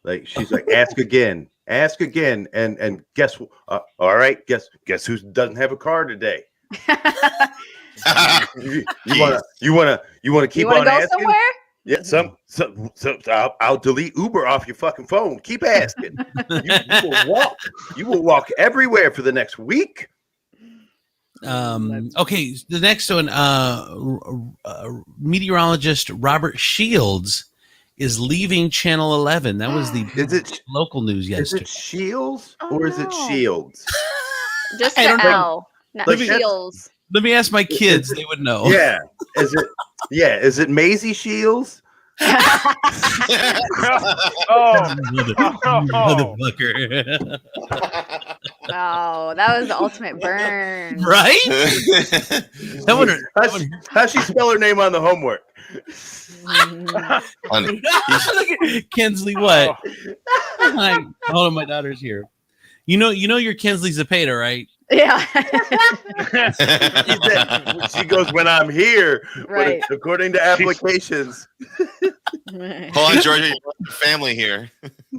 Like she's like, ask again, and guess. All right, guess who doesn't have a car today? you wanna keep on go asking? Somewhere? Yeah, some I'll delete Uber off your fucking phone. Keep asking. You will walk everywhere for the next week. Okay, the next one, meteorologist Robert Shields is leaving Channel 11. That was the local news yesterday. Is it Shields or is it Shields? Just the L, not Shields. Let me ask my kids; they would know. Yeah, is it Maisie Shields? Motherfucker! Oh, that was the ultimate burn, right? How'd she spell her name on the homework? Look at Kinsley. What? Hold on, my daughter's here. You know your Kinsley Zepeda, right? Yeah. She goes, when I'm here, right? According to applications. Hold on, Georgia, family here.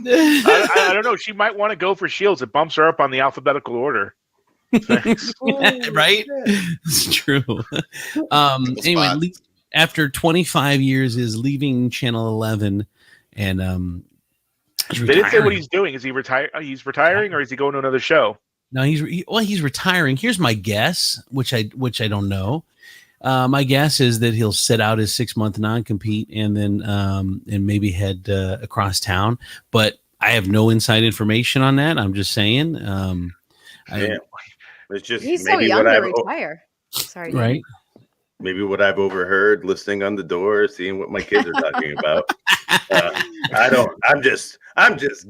I don't know. She might want to go for Shields. It bumps her up on the alphabetical order. Right? It's true. Anyway, after 25 years, is leaving Channel 11, and they didn't say what he's doing. Is he retired? He's retiring, or is he going to another show? No, he's retiring. Here's my guess, which I don't know. My guess is that he'll sit out his 6-month non-compete and then and maybe head across town. But I have no inside information on that. I'm just saying. It's just he's so young to retire. Sorry, right? Maybe what I've overheard, listening on the door, seeing what my kids are talking about. I'm just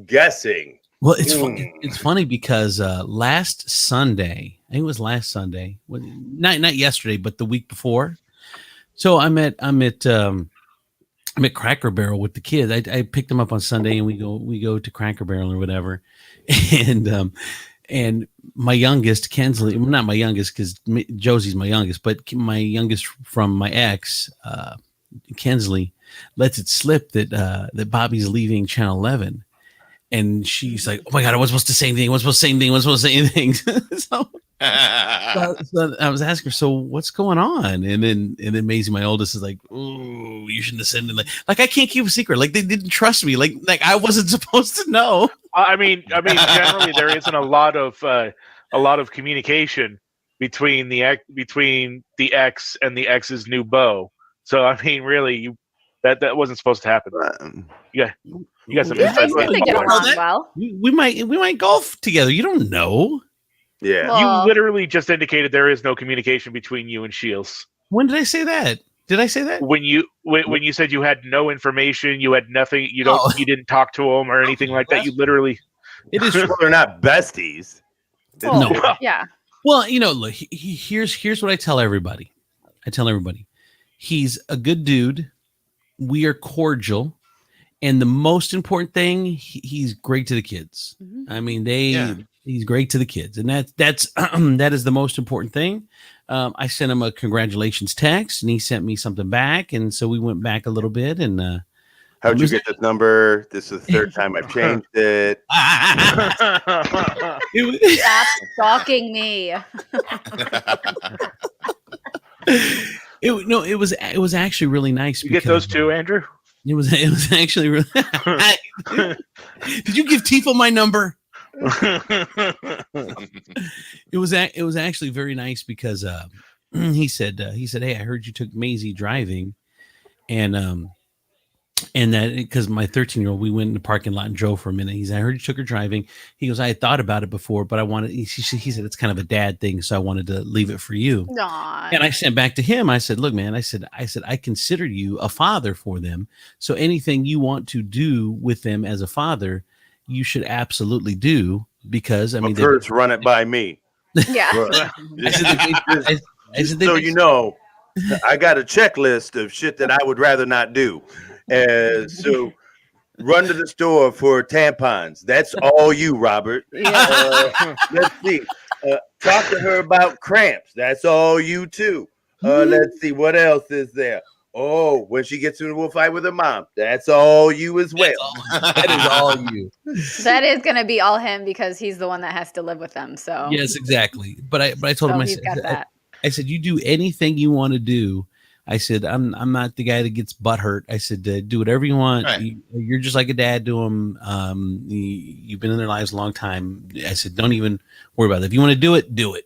guessing. Well, it's funny because last Sunday, I think it was last Sunday, not yesterday, but the week before. So I'm at Cracker Barrel with the kids. I picked them up on Sunday, and we go to Cracker Barrel or whatever, and my youngest, Kinsley, not my youngest because Josie's my youngest, but my youngest from my ex, Kinsley, lets it slip that Bobby's leaving Channel 11. And she's like, "Oh my God, I wasn't supposed to say anything. So I was asking her, so what's going on? And then Maisie, my oldest, is like, "Ooh, you shouldn't have said anything." Like I can't keep a secret. Like they didn't trust me. Like I wasn't supposed to know. I mean, generally there isn't a lot of communication between the ex and the ex's new beau. So I mean, really, that wasn't supposed to happen. Yeah. You got some insight. We might golf together. You don't know. Yeah. Well, you literally just indicated there is no communication between you and Shields. When did I say that? Did I say that? When you said you had no information, you had nothing, you didn't talk to him or anything like that. You literally. It is true they're not besties. Well, no. Yeah. Well, look, here's what I tell everybody. He's a good dude. We are cordial. And the most important thing, he's great to the kids. Mm-hmm. I mean, he's great to the kids, and that's that is the most important thing. I sent him a congratulations text, and he sent me something back, and so we went back a little bit. And how'd you get this number? This is the third time I've changed it. Stop stalking me. It was actually really nice. You get those too, Andrew? It was actually really. Did you give Tifo my number? It was actually very nice because he said, "Hey, I heard you took Maisie driving," and that because my 13-year-old, we went in the parking lot and drove for a minute. He said, "I heard you took her driving." He goes, "I had thought about it before, but I wanted." He said, "It's kind of a dad thing, so I wanted to leave it for you." Aww. And I sent back to him. I said, "Look, man," I said, I consider you a father for them. So anything you want to do with them as a father, you should absolutely do, because I mean, first run it by me. Yeah. So you know, I got a checklist of shit that I would rather not do. So run to the store for tampons. That's all you, Robert. Yeah. Let's see. Talk to her about cramps. That's all you too. Let's see, what else is there? Oh, when she gets into a fight with her mom, that's all you as well. That is all you. That is going to be all him because he's the one that has to live with them. So Yes, exactly. But I told him, I said, you do anything you want to do. I said, I'm not the guy that gets butt hurt. I said, do whatever you want. Right. You're just like a dad to them. You've been in their lives a long time. I said, don't even worry about it. If you want to do it, do it.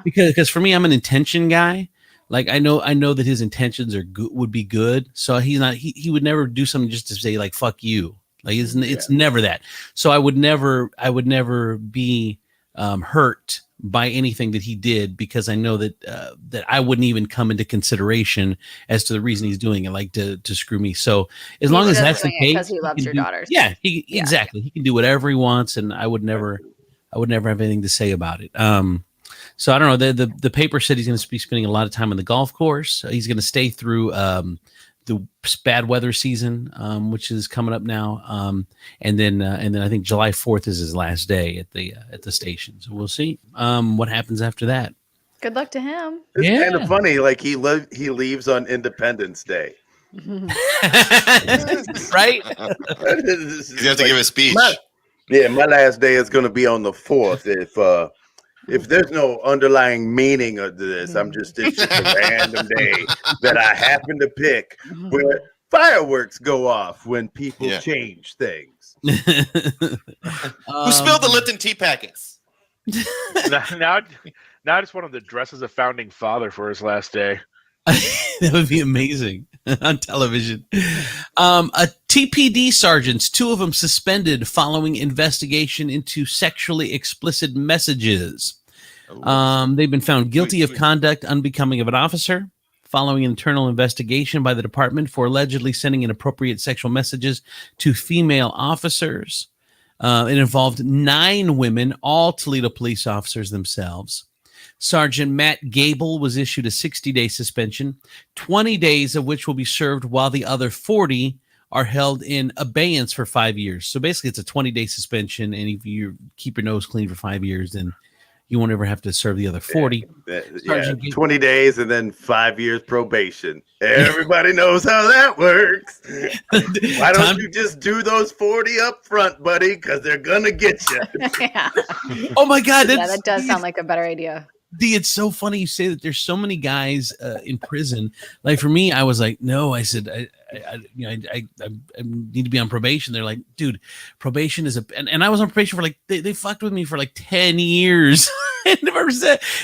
Because for me, I'm an intention guy. Like I know that his intentions are good, would be good. So he's not. He would never do something just to say like "fuck you." Like it's never that. So I would never be hurt by anything that he did, because I know that that I wouldn't even come into consideration as to the reason he's doing it, like to screw me. So as long as that's the case, because he loves your daughters. Yeah, exactly. He can do whatever he wants, and I would never have anything to say about it. So I don't know. The paper said he's going to be spending a lot of time on the golf course. He's going to stay through the bad weather season, which is coming up now. And then I think July 4th is his last day at the station. So we'll see what happens after that. Good luck to him. It's kind of funny. Like he leaves on Independence Day. Right? You have to give a speech. My last day is going to be on the 4th. If there's no underlying meaning of this, it's just a random day that I happen to pick where fireworks go off when people change things. Who spilled the Lipton tea packets? Now I just want him to dress as a founding father for his last day. That would be amazing on television. A TPD sergeants, 2 of them suspended following investigation into sexually explicit messages. They've been found guilty of conduct unbecoming of an officer following an internal investigation by the department for allegedly sending inappropriate sexual messages to female officers. It involved 9 women, all Toledo police officers themselves. Sergeant Matt Gable was issued a 60-day suspension, 20 days of which will be served, while the other 40 are held in abeyance for 5 years. So basically, it's a 20-day suspension, and if you keep your nose clean for 5 years, then you won't ever have to serve the other 40. 20 days and then 5 years probation. Everybody knows how that works. Why don't you just do those 40 up front, buddy? Because they're going to get you. Yeah. Oh, my God. That does sound like a better idea. D, it's so funny you say that. There's so many guys in prison. Like for me, I was like, no. I said, I need to be on probation. They're like, dude, probation is and I was on probation for like they fucked with me for like 10 years. And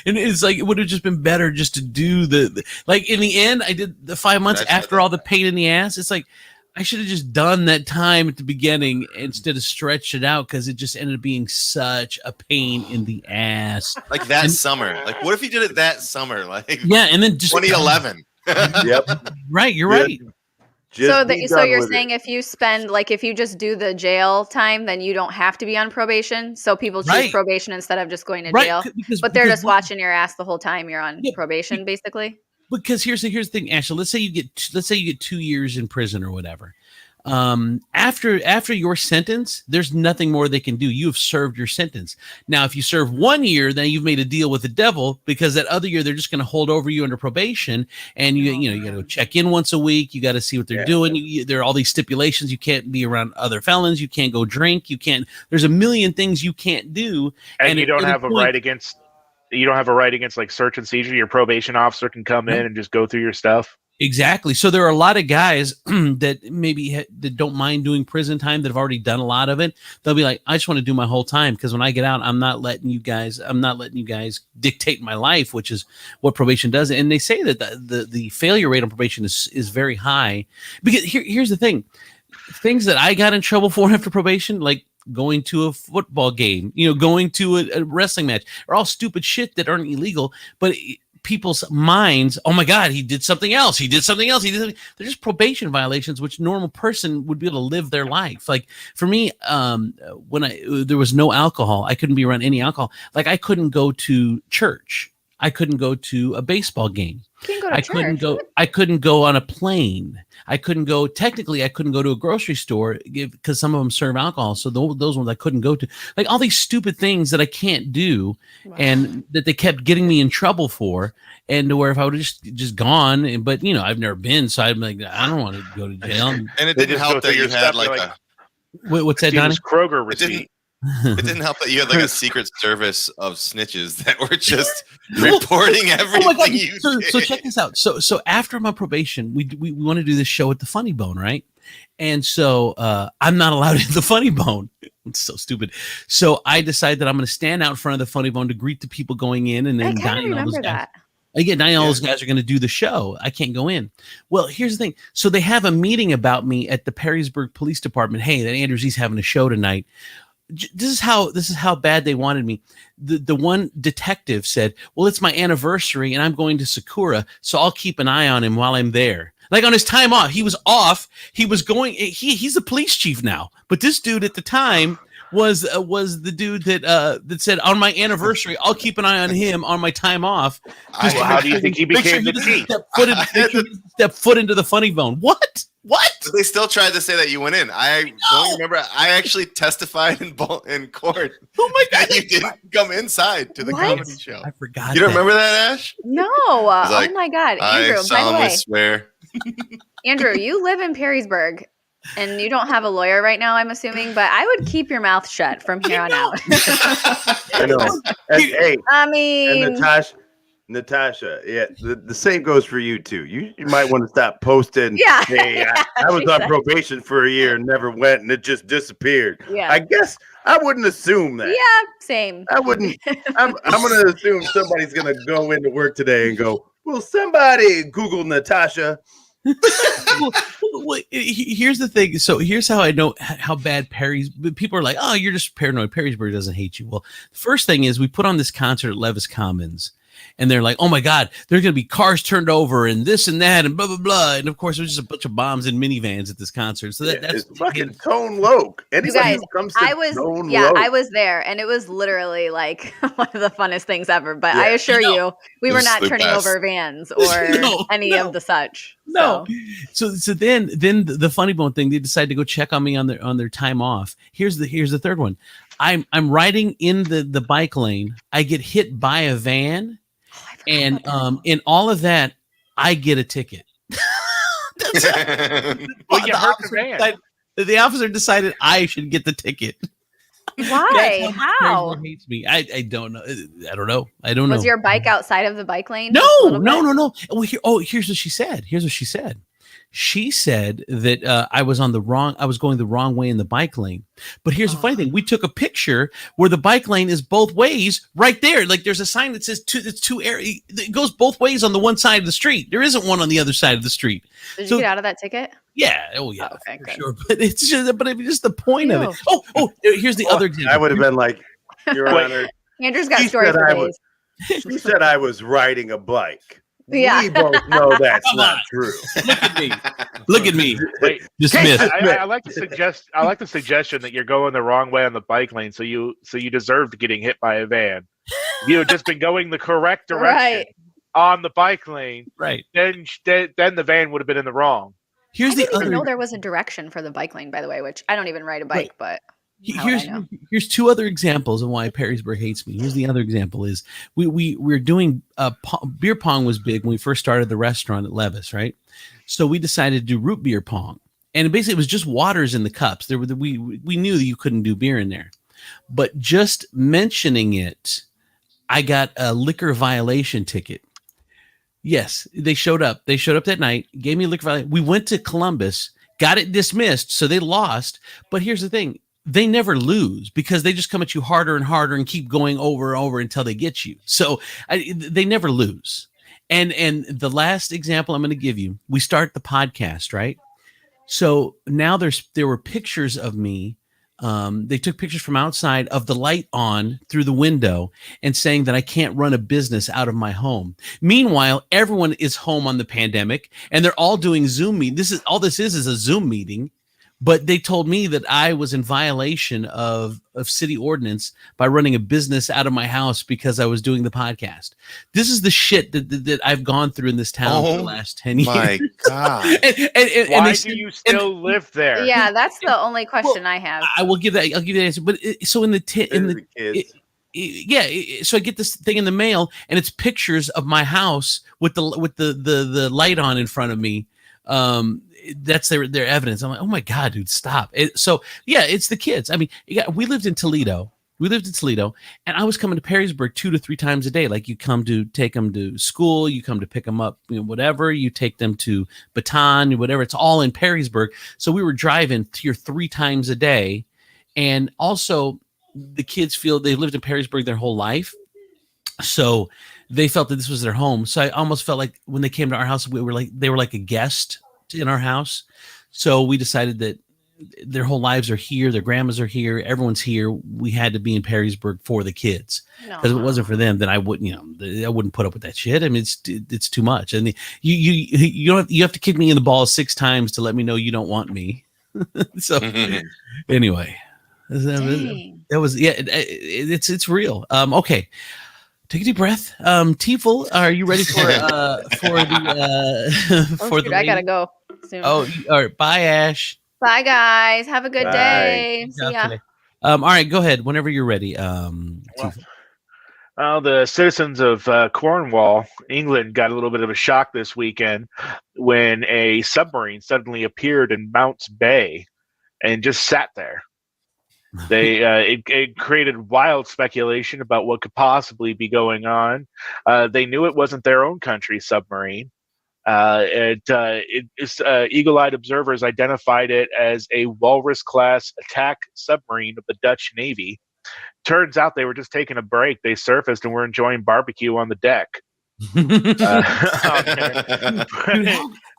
it's like it would have just been better just to do the like in the end. I did the 5 months after all the pain in the ass. It's like I should have just done that time at the beginning instead of stretched it out, because it just ended up being such a pain in the ass. Like that summer. Like, what if he did it that summer? Like, and then just 2011. Yep. Right, you're right. So you're saying if you spend if you just do the jail time, then you don't have to be on probation. So people choose probation instead of just going to jail. But they're just watching your ass the whole time you're on probation, basically. Because here's the thing, Ashley. Let's say you get 2 years in prison or whatever. After your sentence, there's nothing more they can do. You have served your sentence. Now, if you serve 1 year, then you've made a deal with the devil, because that other year they're just going to hold over you under probation, and you got to check in once a week. You got to see what they're doing. There are all these stipulations. You can't be around other felons. You can't go drink. You can't. There's a million things you can't do, and you don't have a right against You don't have a right against like search and seizure. Your probation officer can come in and just go through your stuff. Exactly. So there are a lot of guys that maybe that don't mind doing prison time that have already done a lot of it. They'll be like, I just want to do my whole time because when I get out, I'm not letting you guys dictate my life, which is what probation does. And they say that the failure rate on probation is very high. Because here's the thing. Things that I got in trouble for after probation, like going to a football game, going to a wrestling match, are all stupid shit that aren't illegal, but people's minds, oh my God, he did something else. They're just probation violations, which a normal person would be able to live their life. Like for me, when there was no alcohol, I couldn't be around any alcohol. Like I couldn't go to church. I couldn't go to a baseball game. I couldn't go on a plane. I couldn't go to a grocery store because some of them serve alcohol. So those ones I couldn't go to. Like all these stupid things that I can't do, and that they kept getting me in trouble for. And to where if I would have just gone, but I've never been, so I'm like, I don't want to go to jail. And it didn't help that you had like what's that, Donnie? Kroger receipt. It didn't help that you had like a secret service of snitches that were just reporting everything you did. So check this out. So after my probation, we want to do this show at the Funny Bone, right? And so I'm not allowed in the Funny Bone. It's so stupid. So I decided that I'm going to stand out in front of the Funny Bone to greet the people going in, and then I remember that. Again, all those guys are going to do the show. I can't go in. Well, here's the thing. So they have a meeting about me at the Perrysburg Police Department. Hey, that Andrews, he's having a show tonight. This is how bad they wanted me. The one detective said, well, it's my anniversary and I'm going to Sakura, so I'll keep an eye on him while I'm there. Like on his time off, he was off. He was going. He's a police chief now, but this dude at the time was the dude that said on my anniversary, I'll keep an eye on him on my time off. How do you think he became the chief? Step foot into the Funny Bone. What? But they still tried to say that you went in. I don't remember. I actually testified in court. Oh my God! That you didn't come inside to the comedy show. I forgot. You don't remember that, Ash? No. Like, oh my God, Andrew. I By the solemnly way, swear. Andrew, you live in Perrysburg, and you don't have a lawyer right now, I'm assuming. But I would keep your mouth shut from here on out. I know. Hey, I mean, and Natasha, yeah, the same goes for you too. You might want to stop posting. Yeah. Hey, I was on probation for a year and never went, and it just disappeared. Yeah. I guess I wouldn't assume that. Yeah, same. I wouldn't. I'm going to assume somebody's going to go into work today and go, "Will somebody Google Natasha?" Well, here's the thing. So here's how I know how bad people are like, oh, you're just paranoid. Perrysburg doesn't hate you. Well, the first thing is we put on this concert at Levis Commons. And they're like, oh my God, there's going to be cars turned over and this and that and blah, blah, blah. And of course, there's just a bunch of bombs and minivans at this concert. So that's fucking Tone Loc. You guys, I was there, and it was literally like one of the funnest things ever. But I assure you, we were not turning over vans or any of the such. No. So then the Funny Bone thing, they decided to go check on me on their time off. Here's the third one. I'm riding in the bike lane. I get hit by a van. And in all of that, I get a ticket. Well, you hurt the van. The officer decided I should get the ticket. Why? How? Hates me. I don't know. I don't know. Was your bike outside of the bike lane? No. Well, here's what she said. She said that I was going the wrong way in the bike lane. But here's the funny thing. We took a picture where the bike lane is both ways right there. Like there's a sign that says it's two areas. It goes both ways on the one side of the street. There isn't one on the other side of the street. Did you get out of that ticket? Yeah. Oh yeah. Okay, for sure. But it's just the point of it. Oh, here's the other example. I would have been like, Your Honor. Andrew's got stories for days. She said I was riding a bike. Yeah. We both know that's not true. Look at me. Wait, dismissed. I like to suggest. I like the suggestion that you're going the wrong way on the bike lane, so you deserved getting hit by a van. You had just been going the correct direction on the bike lane, right? Then the van would have been in the wrong. Here's I didn't even know there was a direction for the bike lane, by the way. Which I don't even ride a bike, but. Here's two other examples of why Perrysburg hates me. Here's the other example is we're doing beer pong was big when we first started the restaurant at Levis, right? So we decided to do root beer pong, and basically it was just waters in the cups. We knew that you couldn't do beer in there, but just mentioning it I got a liquor violation ticket. Yes, they showed up. They showed up that night, gave me a liquor violation. We went to Columbus, got it dismissed, so they lost. But here's the thing. They never lose because they just come at you harder and harder and keep going over and over until they get you. So they never lose. And the last example I'm going to give you, we start the podcast, right? So now there were pictures of me. They took pictures from outside of the light on through the window and saying that I can't run a business out of my home. Meanwhile, everyone is home on the pandemic and they're all doing Zoom meeting. This is a Zoom meeting. But they told me that I was in violation of city ordinance by running a business out of my house because I was doing the podcast. This is the shit that I've gone through in this town for the last 10 years. My God. Why do you still live there? Yeah, that's the only question I have. I will give that. I'll give you the answer. But so in the kids. So I get this thing in the mail, and it's pictures of my house with the light on in front of me. That's their evidence. I'm like, oh my God, dude, stop. So yeah, it's the kids. I mean, we lived in Toledo. And I was coming to Perrysburg 2 to 3 times a day. Like you come to take them to school, you come to pick them up, whatever. You take them to Baton, whatever. It's all in Perrysburg. So we were driving here 3 times a day. And also the kids feel they lived in Perrysburg their whole life. So they felt that this was their home. So I almost felt like when they came to our house, they were like a guest in our house. So we decided that their whole lives are here. Their grandmas are here. Everyone's here. We had to be in Perrysburg for the kids, because if it wasn't for them, then I wouldn't, I wouldn't put up with that shit. I mean, it's too much. And you have to kick me in the balls 6 times to let me know you don't want me. So anyway, that was, it's real. Okay. Take a deep breath. Tiefel, are you ready for the I gotta go soon. Oh, all right. Bye, Ash. Bye, guys. Have a good day. See ya. All right, go ahead whenever you're ready. The citizens of Cornwall, England, got a little bit of a shock this weekend when a submarine suddenly appeared in Mounts Bay and just sat there. It created wild speculation about what could possibly be going on. They knew it wasn't their own country's submarine. Eagle-eyed observers identified it as a Walrus-class attack submarine of the Dutch Navy. Turns out they were just taking a break. They surfaced and were enjoying barbecue on the deck.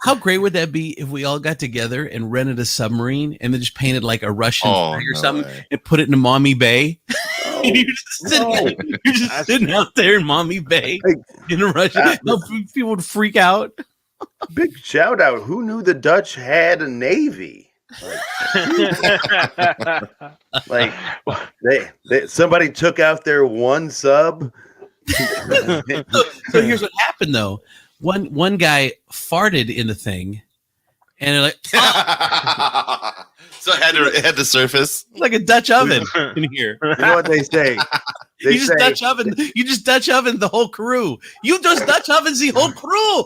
How great would that be if we all got together and rented a submarine and then just painted like a Russian flag or something and put it in Maumee Bay? You're just sitting out there in Maumee Bay in a Russian. People would freak out. Big shout out. Who knew the Dutch had a navy? Like they somebody took out their one sub. So here's what happened though. One guy farted in the thing, and they're like, oh. So it had to surface like a Dutch oven in here. You know what they say? You just Dutch oven the whole crew. You just Dutch ovens the whole crew.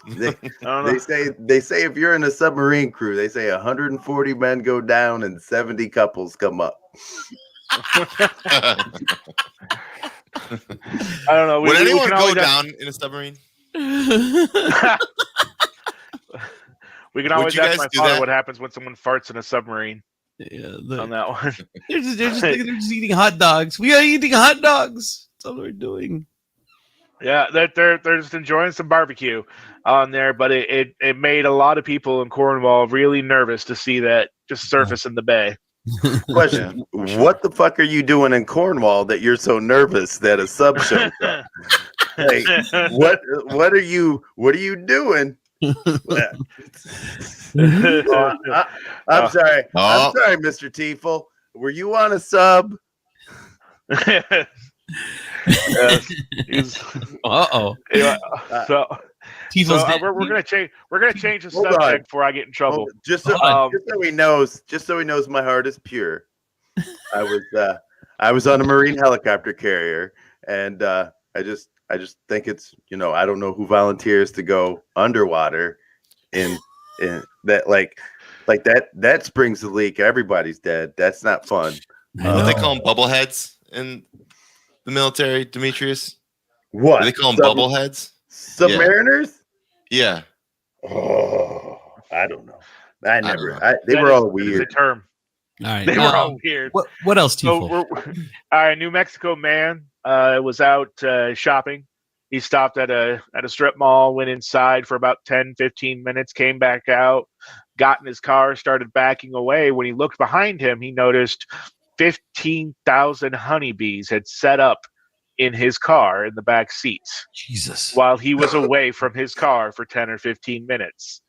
They say if you're in a submarine crew, they say 140 men go down and 70 couples come up. I don't know. Would anyone go down in a submarine? We can always ask my father what happens when someone farts in a submarine. Yeah, on that one. They're just eating hot dogs. We are eating hot dogs. That's all we're doing. Yeah, they're just enjoying some barbecue on there, but it made a lot of people in Cornwall really nervous to see that just surface in the bay. Question: what the fuck are you doing in Cornwall that you're so nervous that a sub shows up? Like, what are you doing? I'm sorry. I'm sorry, Mr. Tiefel. Were you on a sub? Uh-oh. We're gonna change. We're gonna change the subject before I get in trouble. Just so he knows. Just so he knows, my heart is pure. I was on a Marine helicopter carrier, and I just think it's, I don't know who volunteers to go underwater in that like that springs a leak. Everybody's dead. That's not fun. Don't they call them bubbleheads? And the military, Demetrius? What? Do they call them bubbleheads? Submariners? Yeah. Oh, I don't know. I never. don't know. They were all weird. That is a term. All right. They were all weird. What else, So Tifo? a New Mexico man was out shopping. He stopped at a strip mall, went inside for about 10, 15 minutes, came back out, got in his car, started backing away. When he looked behind him, he noticed 15,000 honeybees had set up in his car in the back seats. Jesus. While he was away from his car for 10 or 15 minutes.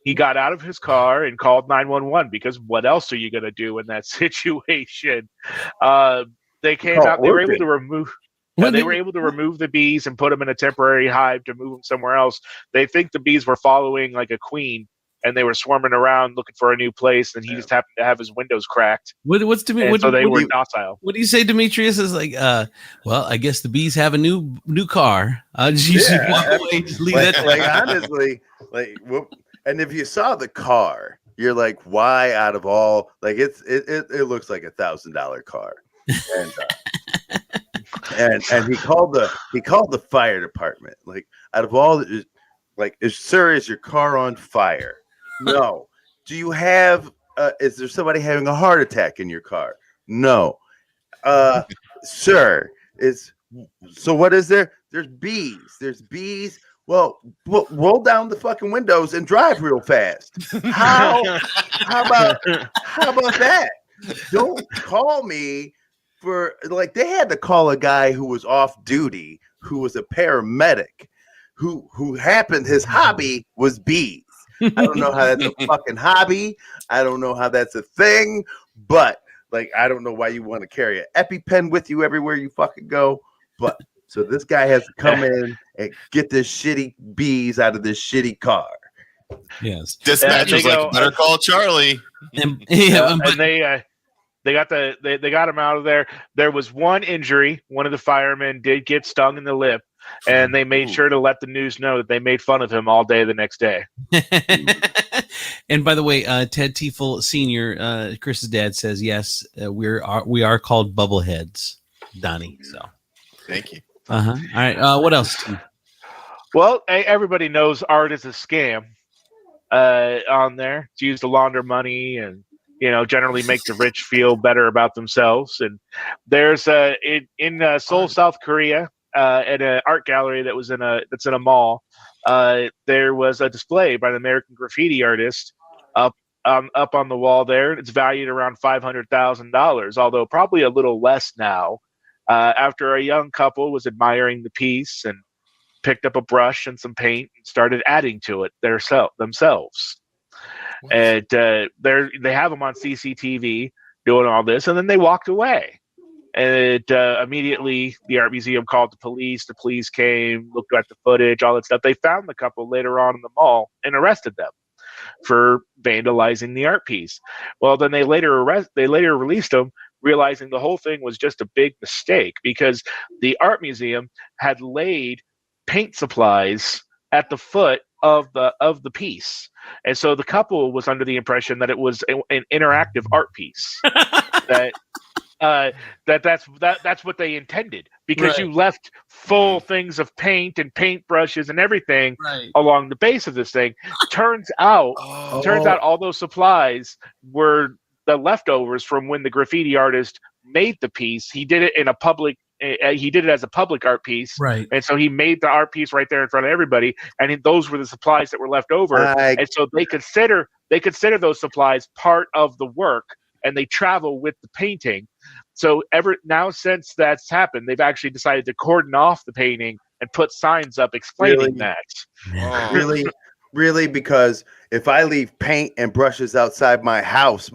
He got out of his car and called 911 because what else are you going to do in that situation? They came out. They were able to remove. They were able to remove the bees and put them in a temporary hive to move them somewhere else. They think the bees were following like a queen, and they were swarming around looking for a new place. And he just happened to have his windows cracked. So they were docile. What do you say, Demetrius? Is like, well, I guess the bees have a new car. Just walk away, just leave that. Like honestly, like whoop. And if you saw the car, you're like, why out of all, like it looks like $1,000 car. And and he called the fire department. Like out of all, like, sir, is your car on fire? No. Do you have? Is there somebody having a heart attack in your car? No. Sir, so what is there? There's bees. There's bees. Well, roll down the fucking windows and drive real fast. How about that? Don't call me for, like, they had to call a guy who was off duty, who was a paramedic, who happened, his hobby was bees. I don't know how that's a fucking hobby. I don't know how that's a thing, but like, I don't know why you want to carry an EpiPen with you everywhere you fucking go, but so this guy has to come in and get this shitty bees out of this shitty car. Yes. Dispatch was like, better call Charlie. And they got him out of there. There was one injury. One of the firemen did get stung in the lip, and they made sure to let the news know that they made fun of him all day the next day. And by the way, Ted Tiefel Sr., Chris's dad, says yes, we are called bubbleheads, Donnie. So thank you. All right. What else? Well, everybody knows art is a scam. On there, it's used to launder money and generally make the rich feel better about themselves. And there's in Seoul, South Korea, at an art gallery that's in a mall. There was a display by an American graffiti artist up on the wall there. It's valued around $500,000, although probably a little less now. After a young couple was admiring the piece and picked up a brush and some paint and started adding to it themselves. What? And they have them on CCTV doing all this, and then they walked away. And immediately the art museum called the police. The police came, looked at the footage, all that stuff. They found the couple later on in the mall and arrested them for vandalizing the art piece. Well, then they later released them, realizing the whole thing was just a big mistake because the art museum had laid paint supplies at the foot of the piece, and so the couple was under the impression that it was an interactive art piece. That's what they intended, because you left full things of paint and paintbrushes and everything along the base of this thing. Turns out all those supplies were the leftovers from when the graffiti artist made the piece. He did it in a public. He did it as a public art piece, right? And so he made the art piece right there in front of everybody, and those were the supplies that were left over. And so they consider those supplies part of the work, and they travel with the painting. So since that's happened, they've actually decided to cordon off the painting and put signs up explaining that. Really, because if I leave paint and brushes outside my house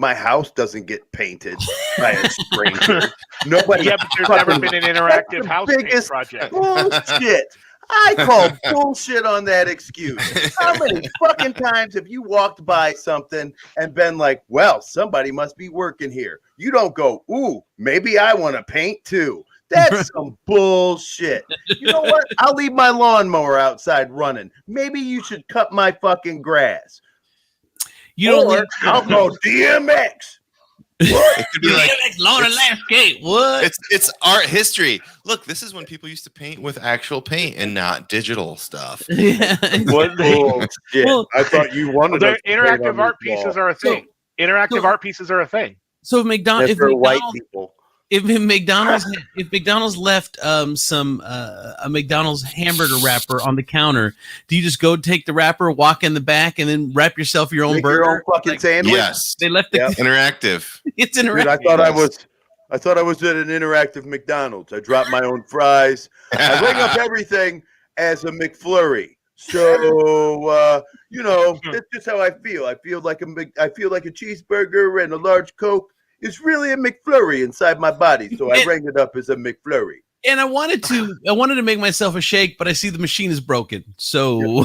doesn't get painted by a stranger. Nobody. Yeah, but there's never been an interactive house paint project. Bullshit. I call bullshit on that excuse. How many fucking times have you walked by something and been like, well, somebody must be working here? You don't go, ooh, maybe I want to paint too. That's some bullshit. You know what? I'll leave my lawnmower outside running. Maybe you should cut my fucking grass. I'll go DMX. It could be like lawn and landscape. What? it's art history. Look, this is when people used to paint with actual paint and not digital stuff. Yeah. What Oh, shit. Well, I thought you wanted us to paint interactive on art this wall. pieces are a thing. Interactive art pieces are a thing. So if That's for white people. if McDonald's left a McDonald's hamburger wrapper on the counter, do you just go take the wrapper, walk in the back, and then wrap yourself your own Make burger? your own fucking sandwich. Yes, They left the Yep. interactive. it's Dude, interactive. I thought I was at an interactive McDonald's. I dropped my own fries. I ring up everything as a McFlurry. So that's just how I feel. I feel like a cheeseburger and a large Coke is really a McFlurry inside my body. So I rang it up as a McFlurry. And I wanted to make myself a shake, but I see the machine is broken. So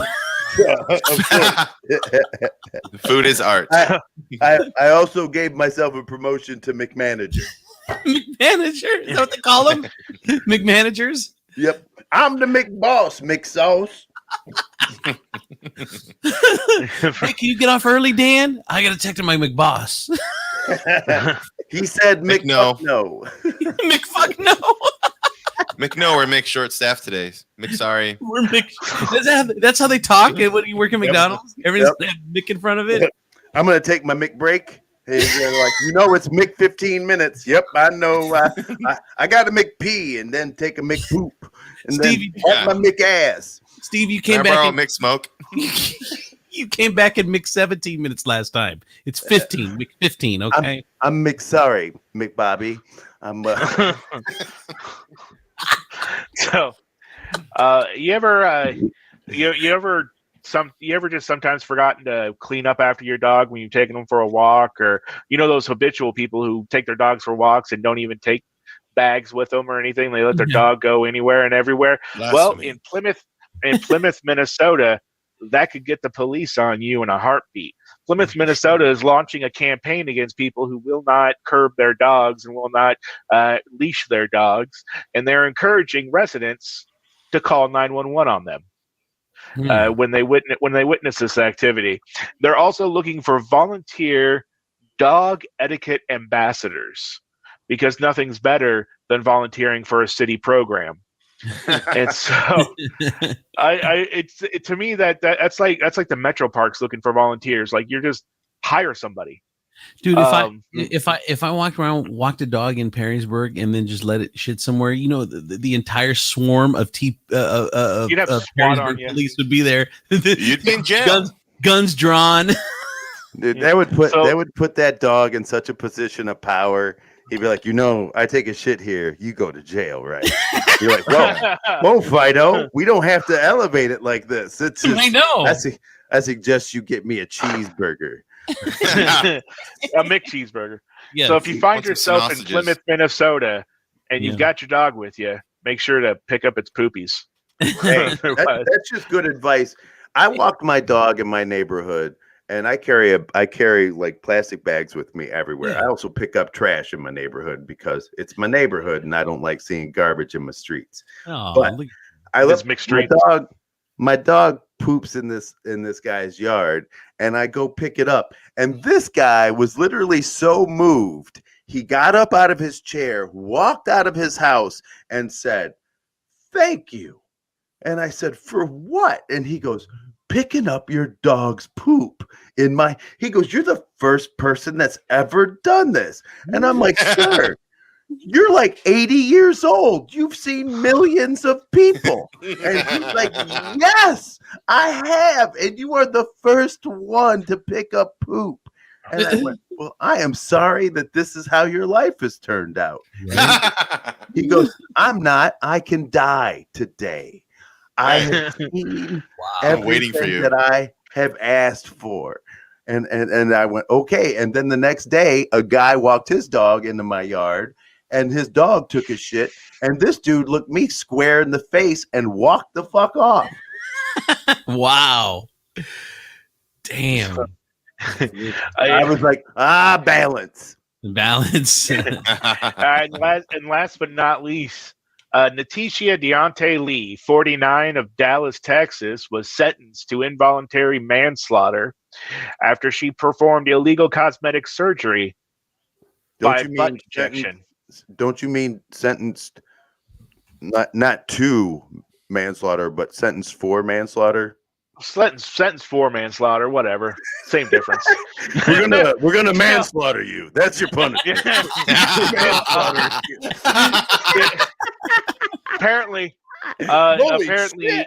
Food is art. I also gave myself a promotion to McManager. McManager, is that what they call them? McManagers? Yep. I'm the McBoss, McSauce. Hey, can you get off early, Dan? I gotta check to my McBoss. He said McNo. No. McFuck no. McNo or Mick short staff today. Mick, sorry. We're that's how they talk when you work at McDonald's. Everything's they have Mick in front of it. I'm gonna take my Mick break. Hey, it's Mick 15 minutes. Yep, I know. I got to Mick pee and then take a Mick poop and Steve, then my Mick ass. Steve, you came Can I borrow back. Mick smoke? You came back in Mick 17 minutes last time. It's 15. Mick 15. Okay. I'm Mick sorry, Mick Bobby. I'm. So, you ever just sometimes forgotten to clean up after your dog when you're taking them for a walk, or those habitual people who take their dogs for walks and don't even take bags with them or anything? They let their dog go anywhere and everywhere. Well, in Plymouth, Minnesota, that could get the police on you in a heartbeat. Plymouth, Minnesota is launching a campaign against people who will not curb their dogs and will not leash their dogs, and they're encouraging residents to call 911 on them when they witness this activity. They're also looking for volunteer dog etiquette ambassadors, because nothing's better than volunteering for a city program. And so, to me that's like the Metro Parks looking for volunteers. Like, you're just hire somebody, dude. If I walked a dog in Perrysburg and then just let it shit somewhere, the entire swarm of you'd have SWAT on you. Police would be there. You'd be in jail. Guns drawn. Dude, that would put that dog in such a position of power. He'd be like, I take a shit here. You go to jail, right? You're like, whoa, Fido. We don't have to elevate it like this. It's just, I know. I suggest you get me a cheeseburger. A McCheeseburger. Yes. So if you find Want some yourself in sausages. Plymouth, Minnesota, and you've got your dog with you, make sure to pick up its poopies. Hey, that's just good advice. I walk my dog in my neighborhood, and I carry like plastic bags with me everywhere. Yeah. I also pick up trash in my neighborhood because it's my neighborhood, and I don't like seeing garbage in my streets. Oh, But I It's let mixed my streets. dog. My dog poops in this guy's yard, and I go pick it up. And this guy was literally so moved, he got up out of his chair, walked out of his house, and said, "Thank you." And I said, "For what?" And he goes, "Picking up your dog's poop in my." He goes, "You're the first person that's ever done this." And I'm like, "Sir, you're like 80 years old. You've seen millions of people." And he's like, "Yes, I have. And you are the first one to pick up poop." And I went, "Well, I am sorry that this is how your life has turned out." He goes, "I'm not. I can die today. I have seen I'm waiting for everything you. that I have asked for." And I went, "Okay." And then the next day, a guy walked his dog into my yard, and his dog took a shit. And this dude looked me square in the face and walked the fuck off. wow. Damn. I was like, balance. Balance. And last but not least, Natisha Deontay Lee, 49, of Dallas, Texas, was sentenced to involuntary manslaughter after she performed illegal cosmetic surgery by Don't you butt mean injection. Don't you mean sentenced not to manslaughter, but sentenced for manslaughter? Sentence for manslaughter, whatever. Same difference. We're gonna manslaughter you. That's your punishment. Manslaughter. Apparently, Holy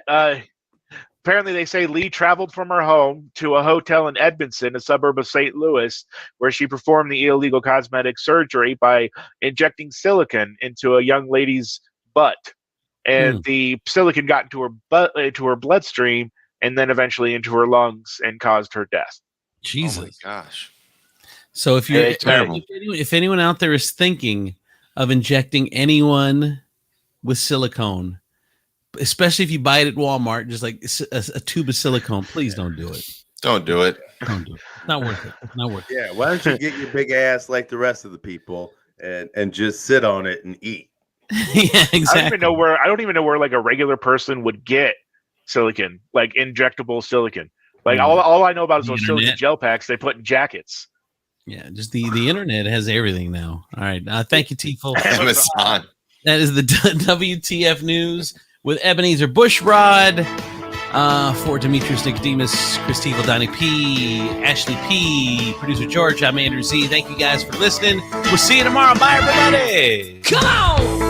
apparently they say Lee traveled from her home to a hotel in Edmondson, a suburb of St. Louis, where she performed the illegal cosmetic surgery by injecting silicone into a young lady's butt, and the silicone got into her bloodstream, and then eventually into her lungs and caused her death. Jesus. Oh my gosh. So if if anyone out there is thinking of injecting anyone with silicone, especially if you buy it at Walmart, just like a tube of silicone, please don't do it. Don't do it. Don't do it. Not worth it. Not worth it. Yeah, why don't you get your big ass like the rest of the people and just sit on it and eat? Yeah, exactly. I don't even know where like a regular person would get silicone, like injectable silicone. Like all I know about is those silicone gel packs they put in jackets. Yeah, just the internet has everything now. All right, thank you, Tifo. Amazon. That is the WTF News with Ebenezer Bushrod. For Demetrius Nicodemus, Chris Tifo, Donnie P, Ashley P, producer George, I'm Andrew Z. Thank you guys for listening. We'll see you tomorrow. Bye, everybody. Come on!